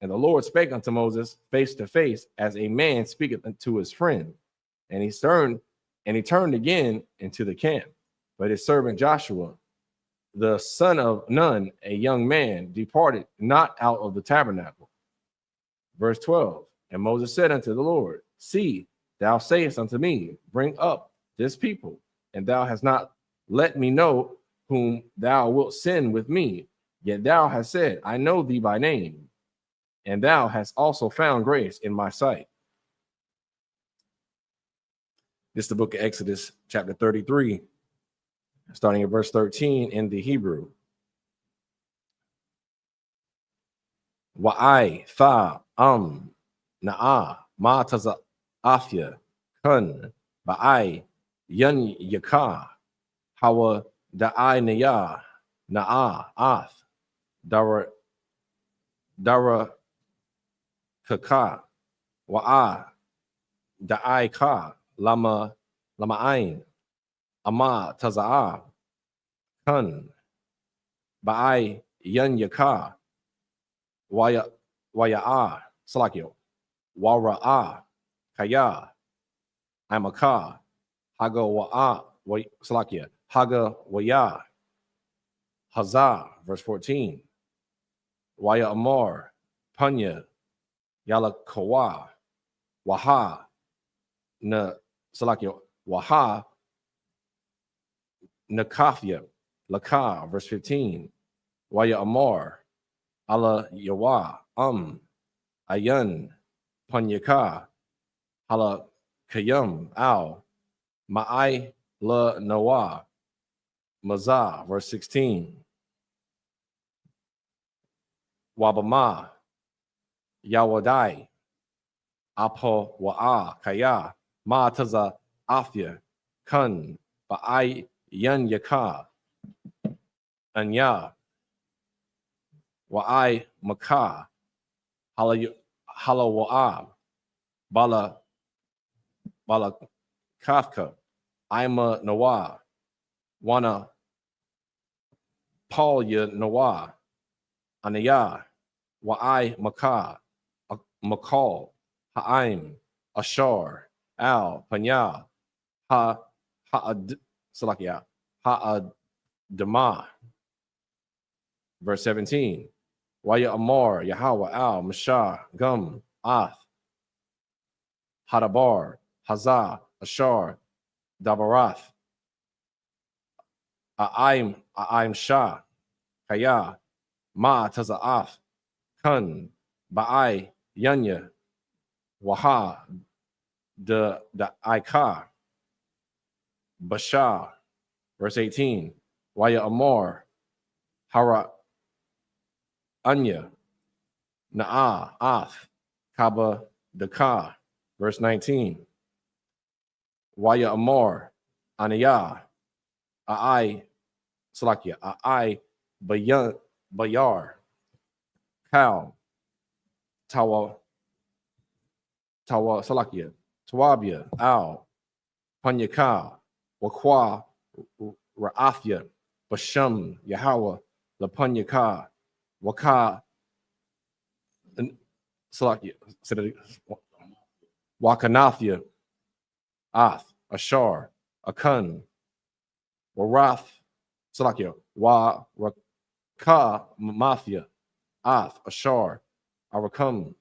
And the Lord spake unto Moses face to face, as a man speaketh unto his friend. And he turned again into the camp. But his servant Joshua, the son of Nun, a young man, departed not out of the tabernacle. Verse 12. And Moses said unto the Lord, See, thou sayest unto me, bring up this people, and thou hast not let me know whom thou wilt send with me. Yet thou hast said, I know thee by name, and thou hast also found grace in my sight. This is the book of Exodus, chapter 33, starting at verse 13 in the Hebrew. Wa'ai tha na'a ma taza afya kun ba'ai yan yaka hawa da'ai naya na'a ath dara kaka wa'a da'ai ka lama ain ama taza'a kun ba'ai yan yaka Waya Salakio, Wara'a, Kaya, Amaka, Haga Wa'a, Salakia, Haga Waya, Hazah, verse 14, Waya Amor, Panya, Yala Kawa, Waha, Na Salakio, Waha, Nakafia, Laka, verse 15, Waya Amor, Ala Yawa, Ayan, Panyaka, Hala Kayum, Al, Ma'ai La Nawa, Mazah, verse 16, Wabama, Yawadai, Apo Wa'a, Kaya, Ma Taza Afya, Kun, Ba'ai Yan Yaka, Anya, Wa'ai Maka, Hala Wa'a, Bala Kafka, Ima Nawa, Wana Paul Ya Nawa, Anaya, Wa'ai Maka, Makal, Ha'im, Ashar, Al, Panya, Salakia, Ha'adama. Verse 17. Waya Amor, Yahweh, Al, Mashah, Gum, Ath, Hadabar, Hazah, Ashar, Dabarath, A'im Shah, Kaya, Ma Taza'af, Kun, Ba'ai, Yanya, Waha, the Aika, Bashar. Verse 18. Waya Amor, Hara, Anya, Na'a, Ath, Kaba, Daka. Verse 19. Waya Amor, Anaya, A'ai, Salakia, A'ai, Bayar, Kal, Tawa, Salakia, Tawabia, Al, Panyaka, Wakwa, Ra'afya, Basham, Yahweh, Lapanyaka, Waka, Salakia, Wakanathia, Ath, Ashar, Akun, Warath, Salakia, Waka, Mafia, Ath, Ashar, Arakam.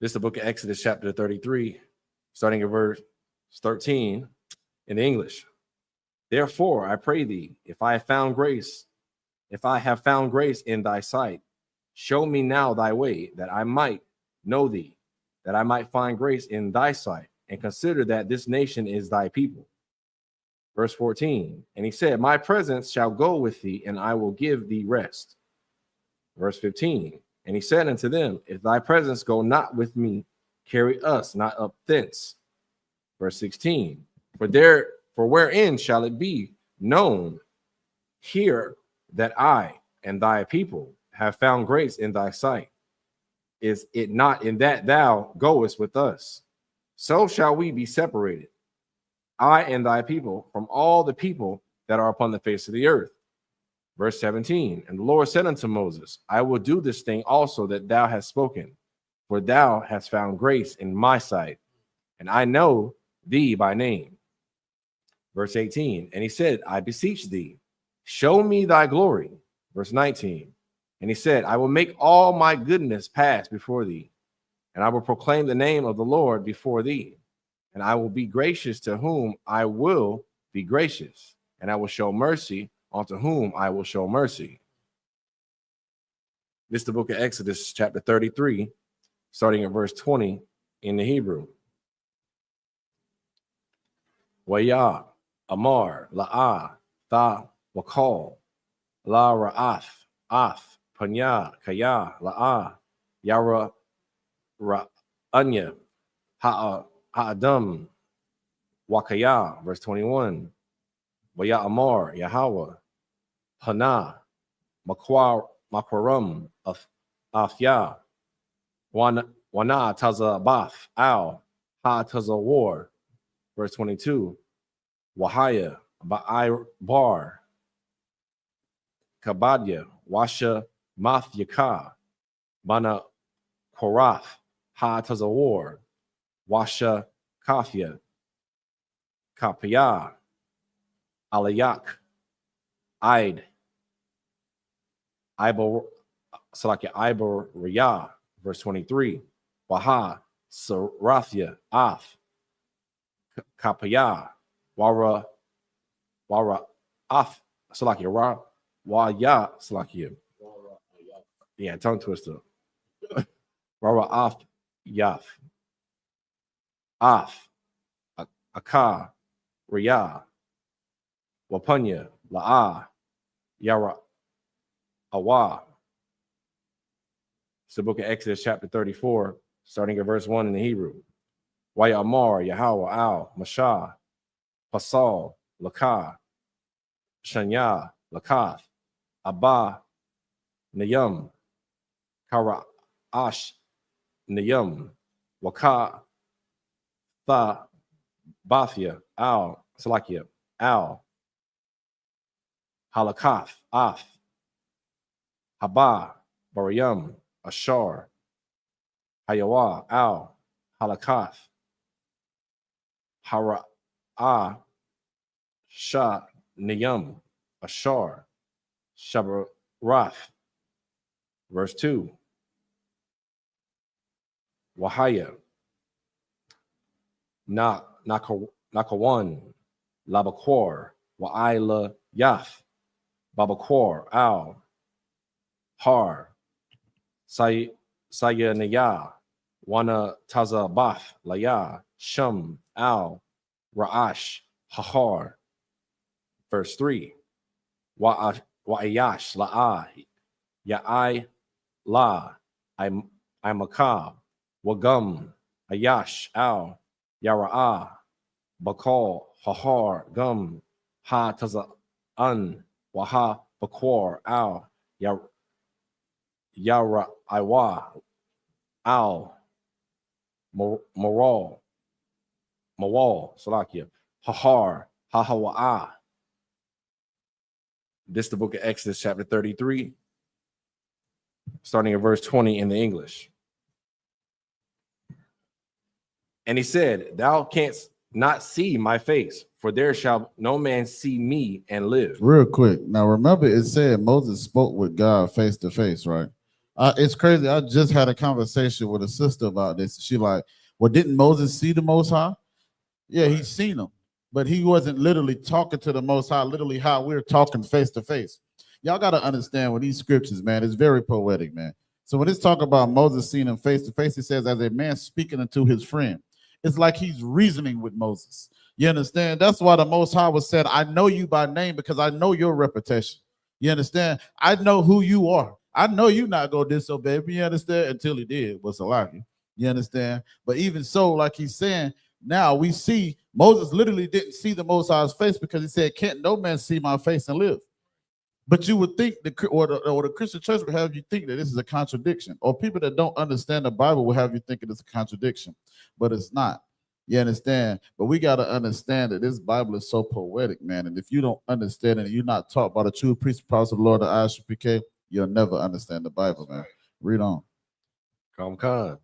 This is the book of Exodus, chapter 33, starting at verse 13 in English. Therefore, I pray thee, if I have found grace in thy sight, show me now thy way, that I might know thee, that I might find grace in thy sight, and consider that this nation is thy people. Verse 14, and he said, my presence shall go with thee, and I will give thee rest. Verse 15, and he said unto them, if thy presence go not with me, carry us not up thence. Verse 16, for wherein shall it be known here that I and thy people have found grace in thy sight? Is it not in that thou goest with us? So shall we be separated, I and thy people, from all the people that are upon the face of the earth. Verse 17, and the Lord said unto Moses, I will do this thing also that thou hast spoken, for thou hast found grace in my sight, and I know thee by name. Verse 18, and he said, I beseech thee, show me thy glory. Verse 19, and he said, I will make all my goodness pass before thee, and I will proclaim the name of the Lord before thee, and I will be gracious to whom I will, be gracious, and I will show mercy unto whom I will show mercy. This is the book of Exodus, chapter 33, starting at verse 20 in the Hebrew. Waya, Amar, La'ah, Tha, Wakal, La Ra'ath, Ath, Panya, Kaya, La'ah, Yara, Ra'anya, Ha'adam, Wakaya, verse 21. Waya Amar, Yahweh, Hana, Makwaram, Afya, Wana Tazabath, Al, Ha Tazawar, verse 22. Wahaya, Ba'ai Bar, Kabadya, Washa Mathyaka, Bana Korath, Ha Tazawar, Washa Kafya, Kapia, Alayak, Id, Ibor, Salakia Ibor Riyah, verse 23. Waha, Sarathya, Ath, Kapia, Wara Af, Salakia, Waya, Salakia. Yeah, tongue twister. Wara Af, Yaf, Af, Aka, Riyah, Wapunya, La'ah, Yara, Awa. It's the book of Exodus, chapter 34, starting at verse 1 in the Hebrew. Waya Amar, Yahweh, Al, Mashah, Pasal, Lakah, Shanya, Lakath, Abba, Nayam, Kara Ash, Nayam, Waka, Tha, Bathia, Al, Salakia, Al, Halakath, Af, Haba, Barayam, Ashar, Hayawa, Al, Halakath, Hara'ah, Shah, Niyam, Ashar, Shabarath. Verse 2. Wahaya, Nakawan, Labaquar, Wa'ila Yath, Babaquar, Al, Har, Sayanaya, Wana Tazabath, Laya, Shum, Al, Ra'ash, Hahar. Verse 3. Wa'ayash, La'ah, Ya'ai, La, Imakah, Wagum, Ayash, Al, Yara'ah, Bakal, Hahar, Gum, Ha Taza'an, Waha, Bakwar, Al, Yara, Iwa, Al, Mawal, Salakia, Hahar, Hahawa'ah. This is the book of Exodus, chapter 33, starting at verse 20 in the English. And he said, Thou canst not see my face, for there shall no man see me and live. Real quick. Now, remember, it said Moses spoke with God face to face, right? It's crazy. I just had a conversation with a sister about this. She like, well, didn't Moses see the Most High? Yeah, he's seen him, but he wasn't literally talking to the Most High, literally how we're talking face to face. Y'all got to understand with these scriptures, man, it's very poetic, man. So when it's talking about Moses seeing him face to face, it says, as a man speaking unto his friend. It's like he's reasoning with Moses. You understand? That's why the Most High was said, I know you by name because I know your reputation. You understand? I know who you are. I know you're not going to disobey me. You understand? Until he did. What's a lie? You understand? But even so, like he's saying, now we see Moses literally didn't see the Most High's face because he said, can't no man see my face and live. But you would think the Christian church would have you think that this is a contradiction, or people that don't understand the Bible will have you thinking it's a contradiction, but it's not. You understand? But we got to understand that this Bible is so poetic, man. And if you don't understand it and you're not taught by the true priest, prophets of the Lord, the I.S.U.P.K, you'll never understand the Bible, man. Read on. Come.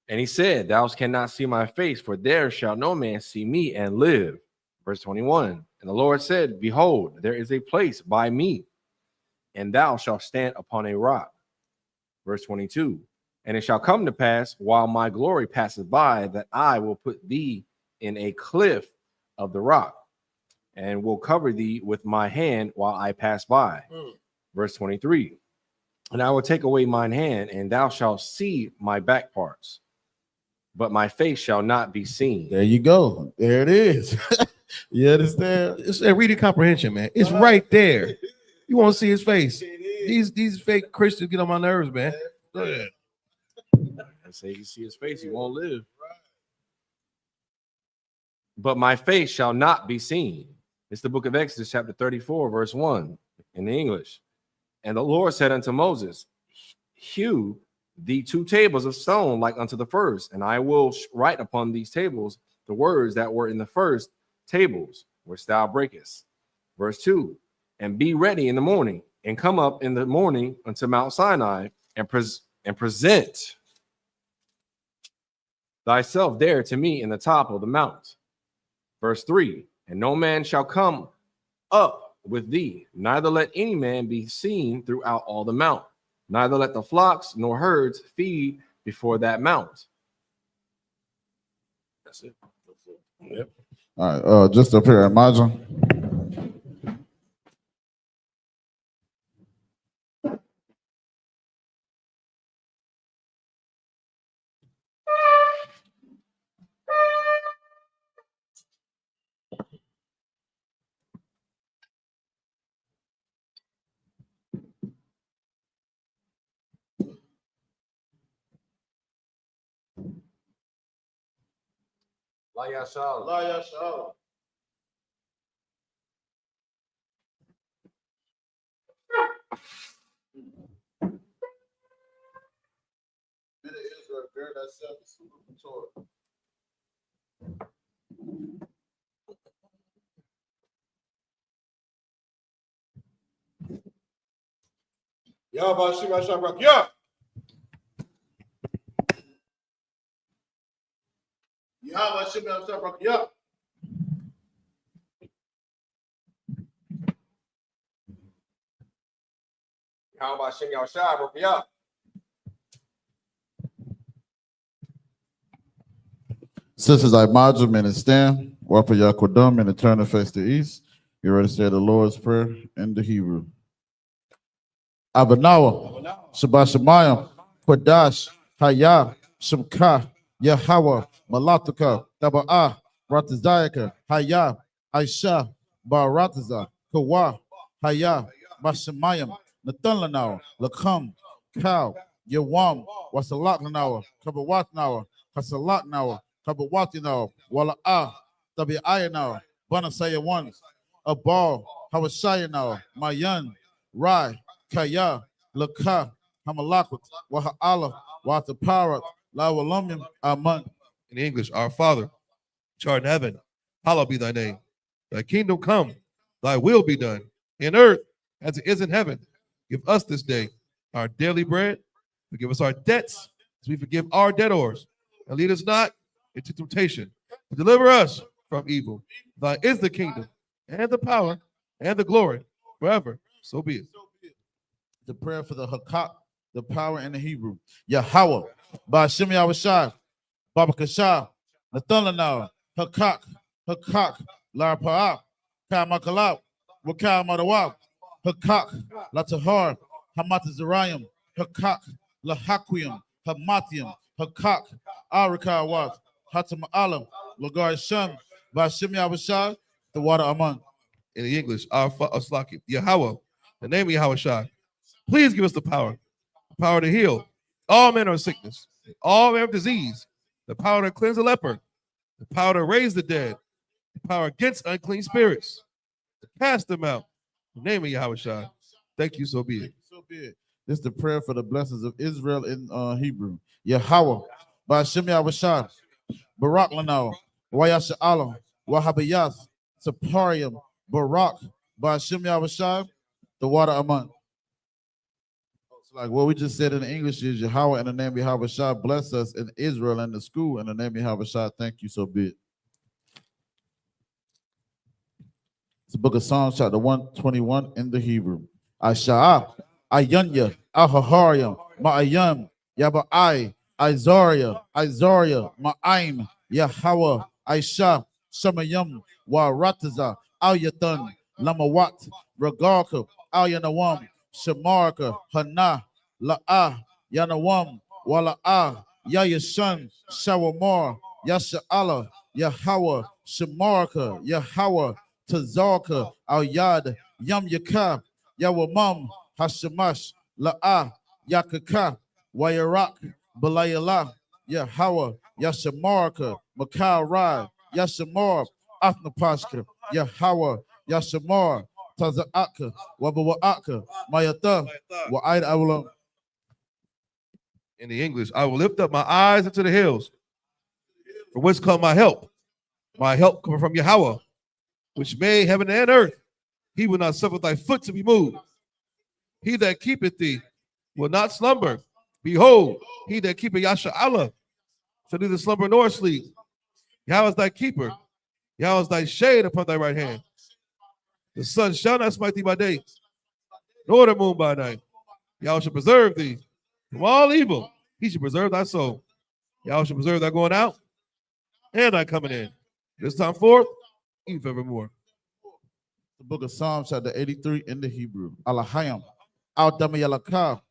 And he said, Thou cannot see my face, for there shall no man see me and live. Verse 21. And the Lord said, Behold, there is a place by me, and thou shalt stand upon a rock. Verse 22. And it shall come to pass, while my glory passes by, that I will put thee in a cliff of the rock, and will cover thee with my hand while I pass by. Verse 23. And I will take away mine hand, and thou shalt see my back parts, but my face shall not be seen. There you go. There it is. You understand? It's a reading comprehension, man. It's right there. You want to see his face. These fake Christians get on my nerves, man. Go ahead. And say you see his face, you won't live. But my face shall not be seen. It's the book of Exodus, chapter 34, verse 1 in the English. And the Lord said unto Moses, hew thee 2 tables of stone like unto the first, and I will write upon these tables the words that were in the first tables, which thou breakest. Verse 2. And be ready in the morning, and come up in the morning unto Mount Sinai, and present thyself there to me in the top of the mount. Verse 3. And no man shall come up with thee, neither let any man be seen throughout all the mount, neither let the flocks nor herds feed before that mount. That's it. Yep. All right, just up here, imagine. I.S.U.P.K. Men of Israel, bear thyself and salute the Torah. Yahweh Shem Yahshua Yah. Yahweh Shem Yahshua Yah. How about Shem Yahshua? Sisters, I imagine men and stand. Wapa Yakodum and turn the face to east. You ready to say the Lord's Prayer in the Hebrew. Abanawa, Shabashamayim, Quadash, Hayah, Shemka, Yahweh, Malatuka, Taba'ah, Ratazayaka, Hayah, Aisha, Barataza, Kawa, Hayah, Bashamayim, Nathanlanawa, Lakam, Cow, Yawam, Wasalakanawa, Kabawatnawa, Kasalaknawa, Kabawatinawa, Wala'ah, Tabi'ayanawa, Banasaya one, Abal, Hawashayanawa, Mayan, Rai, Kaya, Laka, Hamalakut, Waha'ala, Wataparat, Lawalumim, Aman. In English, our Father, which art in heaven, hallowed be thy name. Thy kingdom come, thy will be done, in earth as it is in heaven. Give us this day our daily bread. Forgive us our debts, as we forgive our debtors. And lead us not into temptation, but deliver us from evil. Thine is the kingdom, and the power, and the glory, forever. So be it. The prayer for the Hakak, the power in the Hebrew. Yahweh, Ba'ashem Yahushai, Baba Kashah, Nathanlanaw, Hakak, Hakak, Larpa'ah, Kamakalab, Wakal Madawab, Hakak, Latahar, Hamatazarayim, Hakak, Lahaquium, Hamatium, Hakak, Arikawat, Hatama'alam, Lagar Shem, Ba'ashem Yahushai, the water among. In the English, our Aslaki, Yahweh, the name of Yahushai. Please give us the power to heal all manner of sickness, all manner of disease, the power to cleanse the leper, the power to raise the dead, the power against unclean spirits, to cast them out. In the name of Yahushua. Thank you, so be it. So be it. This is the prayer for the blessings of Israel in Hebrew. Yahweh, Ba'ashem Yahushua, Barak Lanao, Wayasha Allah, Wahabayath, Saparium, Barak, Ba'ashem Yahushua, the water among. Like what we just said in English is Yahweh in the name of Yahweh bless us in Israel and the school in the name of Yahweh. Thank you, so be it. It's the book of Psalms, chapter 121 in the Hebrew. I.S.U.P.K, Ayanya, Ahahariam, Ma'ayam, Yaba'ai, Izaria, Ma'aim, Yahweh, Aisha, Shamayam, Warataza, Al Yathan, Lamawat, Ragalka, Al Yanawam, Shamarka, Hana, La'ah, Yanawam, Wala'ah, Ya Yasan, Shawamar, Yasha'ala, Yahweh, Shamarka, Yahweh, Tazarka, Al Yad, Yam Yakab, Yawamam, Hashamash, La'ah, Yakaka, Wayarak, Balayala, Yahweh, Yashamarka, Makal Rad, Yashamar, Athnapashka, Yahweh, Yashamar, Taza'aka, Wabawa'aka, Mayata, Wa'id Awlam. In the English, I will lift up my eyes into the hills, from whence come my help. My help coming from Yahweh, which made heaven and earth. He will not suffer thy foot to be moved. He that keepeth thee will not slumber. Behold, he that keepeth Yasha Allah shall neither slumber nor sleep. Yahweh is thy keeper. Yahweh is thy shade upon thy right hand. The sun shall not smite thee by day, nor the moon by night. Yahweh shall preserve thee from all evil. He shall preserve thy soul. Yahweh shall preserve thy going out and thy coming in. This time forth, even forevermore. The book of Psalms, chapter 83 in the Hebrew. Alahayam, Al Damayalaka,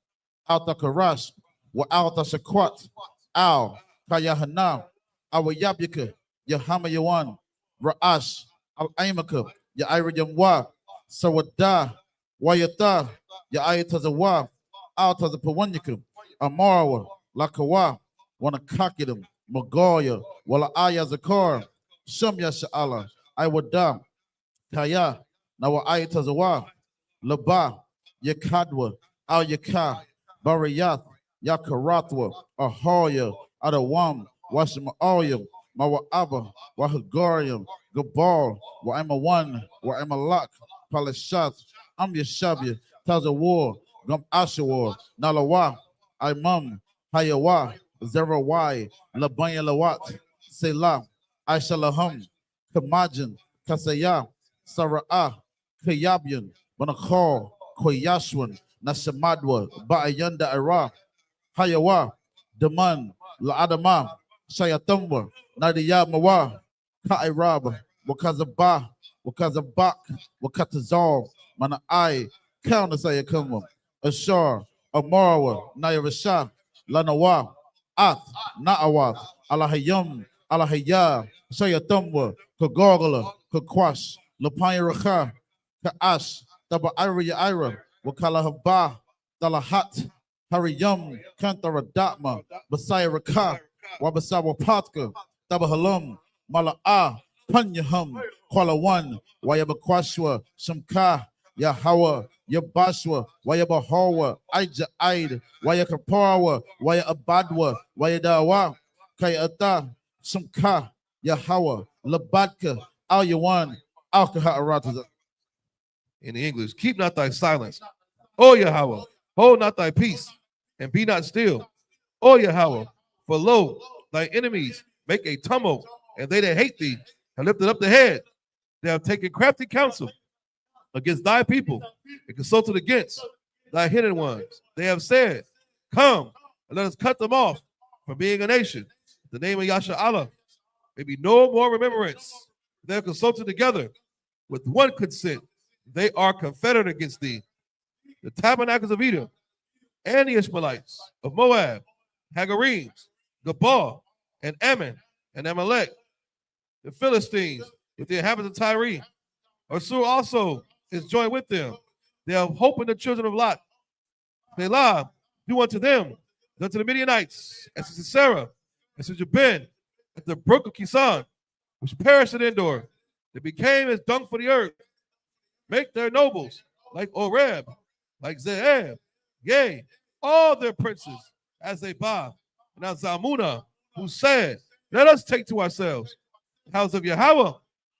Al Takarash, Wa Al Tashakwat, Al Kayahanam, Al Yabika, Yahama Yawan, Ra'ash, Al Aimaka, Yaira Yamwa, Sawada, Wayata, Yaayatazawa, Al Tazapawanyaka, Amarawa, Lakawa, Wanakakidam, Magoya, Wala Aya Zakar, Shamya Sha'ala, Iwadam, Kaya, Nawa Ayatazawa, Laba, Yakadwa, Al Yaka, Barayath, Yakaratwa, Ahoya, Adawam, Washima'ayam, Mawa'aba, Wahagariam, Gabal, Wa'ema1, Wa'emalak, Palashat, Am Yashabia, Tazawar, Gum Ashawar, Nalawa, Imam, Hayawa, Zerawai, Labanya Lawat, Selah, Aishalaham, Kamajin, Kasaya, Sara'ah, Kayabian, Banakal, Koyashwan, Nashamadwa, Ba'ayanda Ara, Hayawa, Daman, La'adama, Shayatumwa, Nadia Mawa, Ka'irab, Wakazaba, Wakazabak, Wakatazal, Mana'ai, Kaunasayakuma, Ashar, Amarawa, Nayarasha, Lanawa, Ath, Na'awath, Alahayum, Alahaya, Shayatumwa, Kagorgala, Kakwash, Lapayaracha, Ka'ash, Taba Ira, Wakala Dalahat, Hariyum, Kantara Datma, Basaya Raka, Wabasawa Patka, Tabahalum, Mala'a, Panyahum, Kwalawan, Wayabakwashwa, Shamka, Yahawa, Yabashwa, Wayabahawa, Aija Aid, Wayakaparawa, Wayabadwa, Wayadawa, Kayata, Shamka, Yahawa, Labadka, Al Yawan, Alkaha Arataza. In the English, keep not thy silence, O Yahweh, hold not thy peace, and be not still, O Yahweh, for lo, thy enemies make a tumult, and they that hate thee have lifted up the head. They have taken crafty counsel against thy people, and consulted against thy hidden ones. They have said, come, and let us cut them off from being a nation. The name of Yasha Allah may be no more remembrance. They have consulted together with one consent. They are confederate against thee. The tabernacles of Edom and the Ishmaelites of Moab, Hagarenes, Gabal, and Ammon, and Amalek, the Philistines with the inhabitants of Tyre. Asur also is joined with them. They have hope in the children of Lot. Selah, do unto them, do unto the Midianites, as to Sisera, as to Jabin, at the brook of Kisan, which perished at Endor. They became as dung for the earth. Make their nobles like Oreb, like Zeeb, yea, all their princes as they bow. Now Zalmunna, who said, let us take to ourselves the house of Yahweh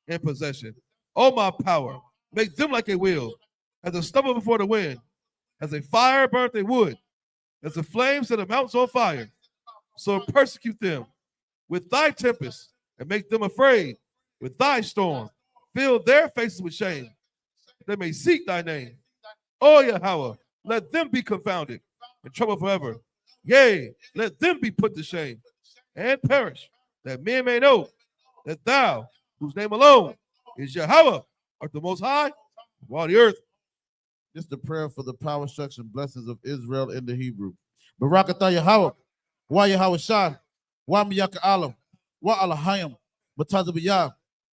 in possession. O my power, make them like a wheel, as a stubble before the wind, as a fire burnt a wood, as the flames set the mountains on fire. So persecute them with thy tempest, and make them afraid with thy storm. Fill their faces with shame. They may seek thy name. O Yahweh, let them be confounded and troubled forever. Yea, let them be put to shame and perish, that men may know that thou, whose name alone is Yahweh, art the most high of all the earth. This is the prayer for the power, structure, and blessings of Israel in the Hebrew. Barakatah Yahweh, Wa Yahweh Shai, Wa Miyaka Alam, Wa Alahayim, Batazabiyah,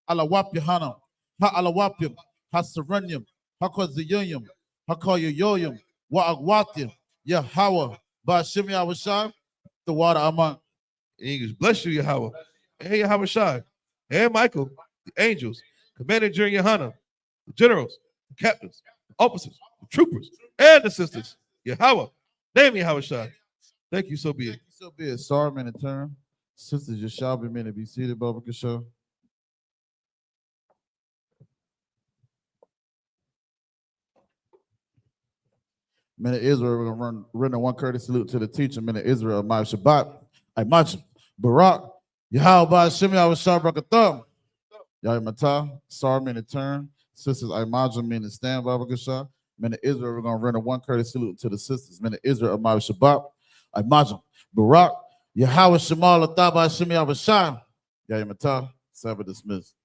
Alawap Yohanam, Ha Alawapim, Ha Serenium, Ha Koziyum, Ha Koyoyim, Wa Agwatim, Yahweh, Ba'ashim Yahweh Shai, the water Aman. In English, bless you, Yahweh, and Yahweh Shai, and Michael, the angels, commanding during Yohanan, the generals, the captains, the officers, the troopers, and the sisters. Yahweh, name Yahweh Shai. Thank you, so be it. So be it. Sorry, man, in turn. Sisters, you shall be men to be seated, Baba Kasha. Men of Israel, we're going to render one courteous salute to the teacher, men of Israel, my Shabbat, Imajim, Barak, Yahweh, Ba'ashim Yahweh Shai, Brakatham. Yahweh Matah, sorry, men in turn. Sisters, Imajim, men to stand, Baba Kasha. Men of Israel, we're going to render one courteous salute to the sisters, men of Israel, my Shabbat, Imajim, Barak, Yahweh Shemal Atah Ba'ashim Yahweh Shai. Yahweh Matah, Sabbath dismissed.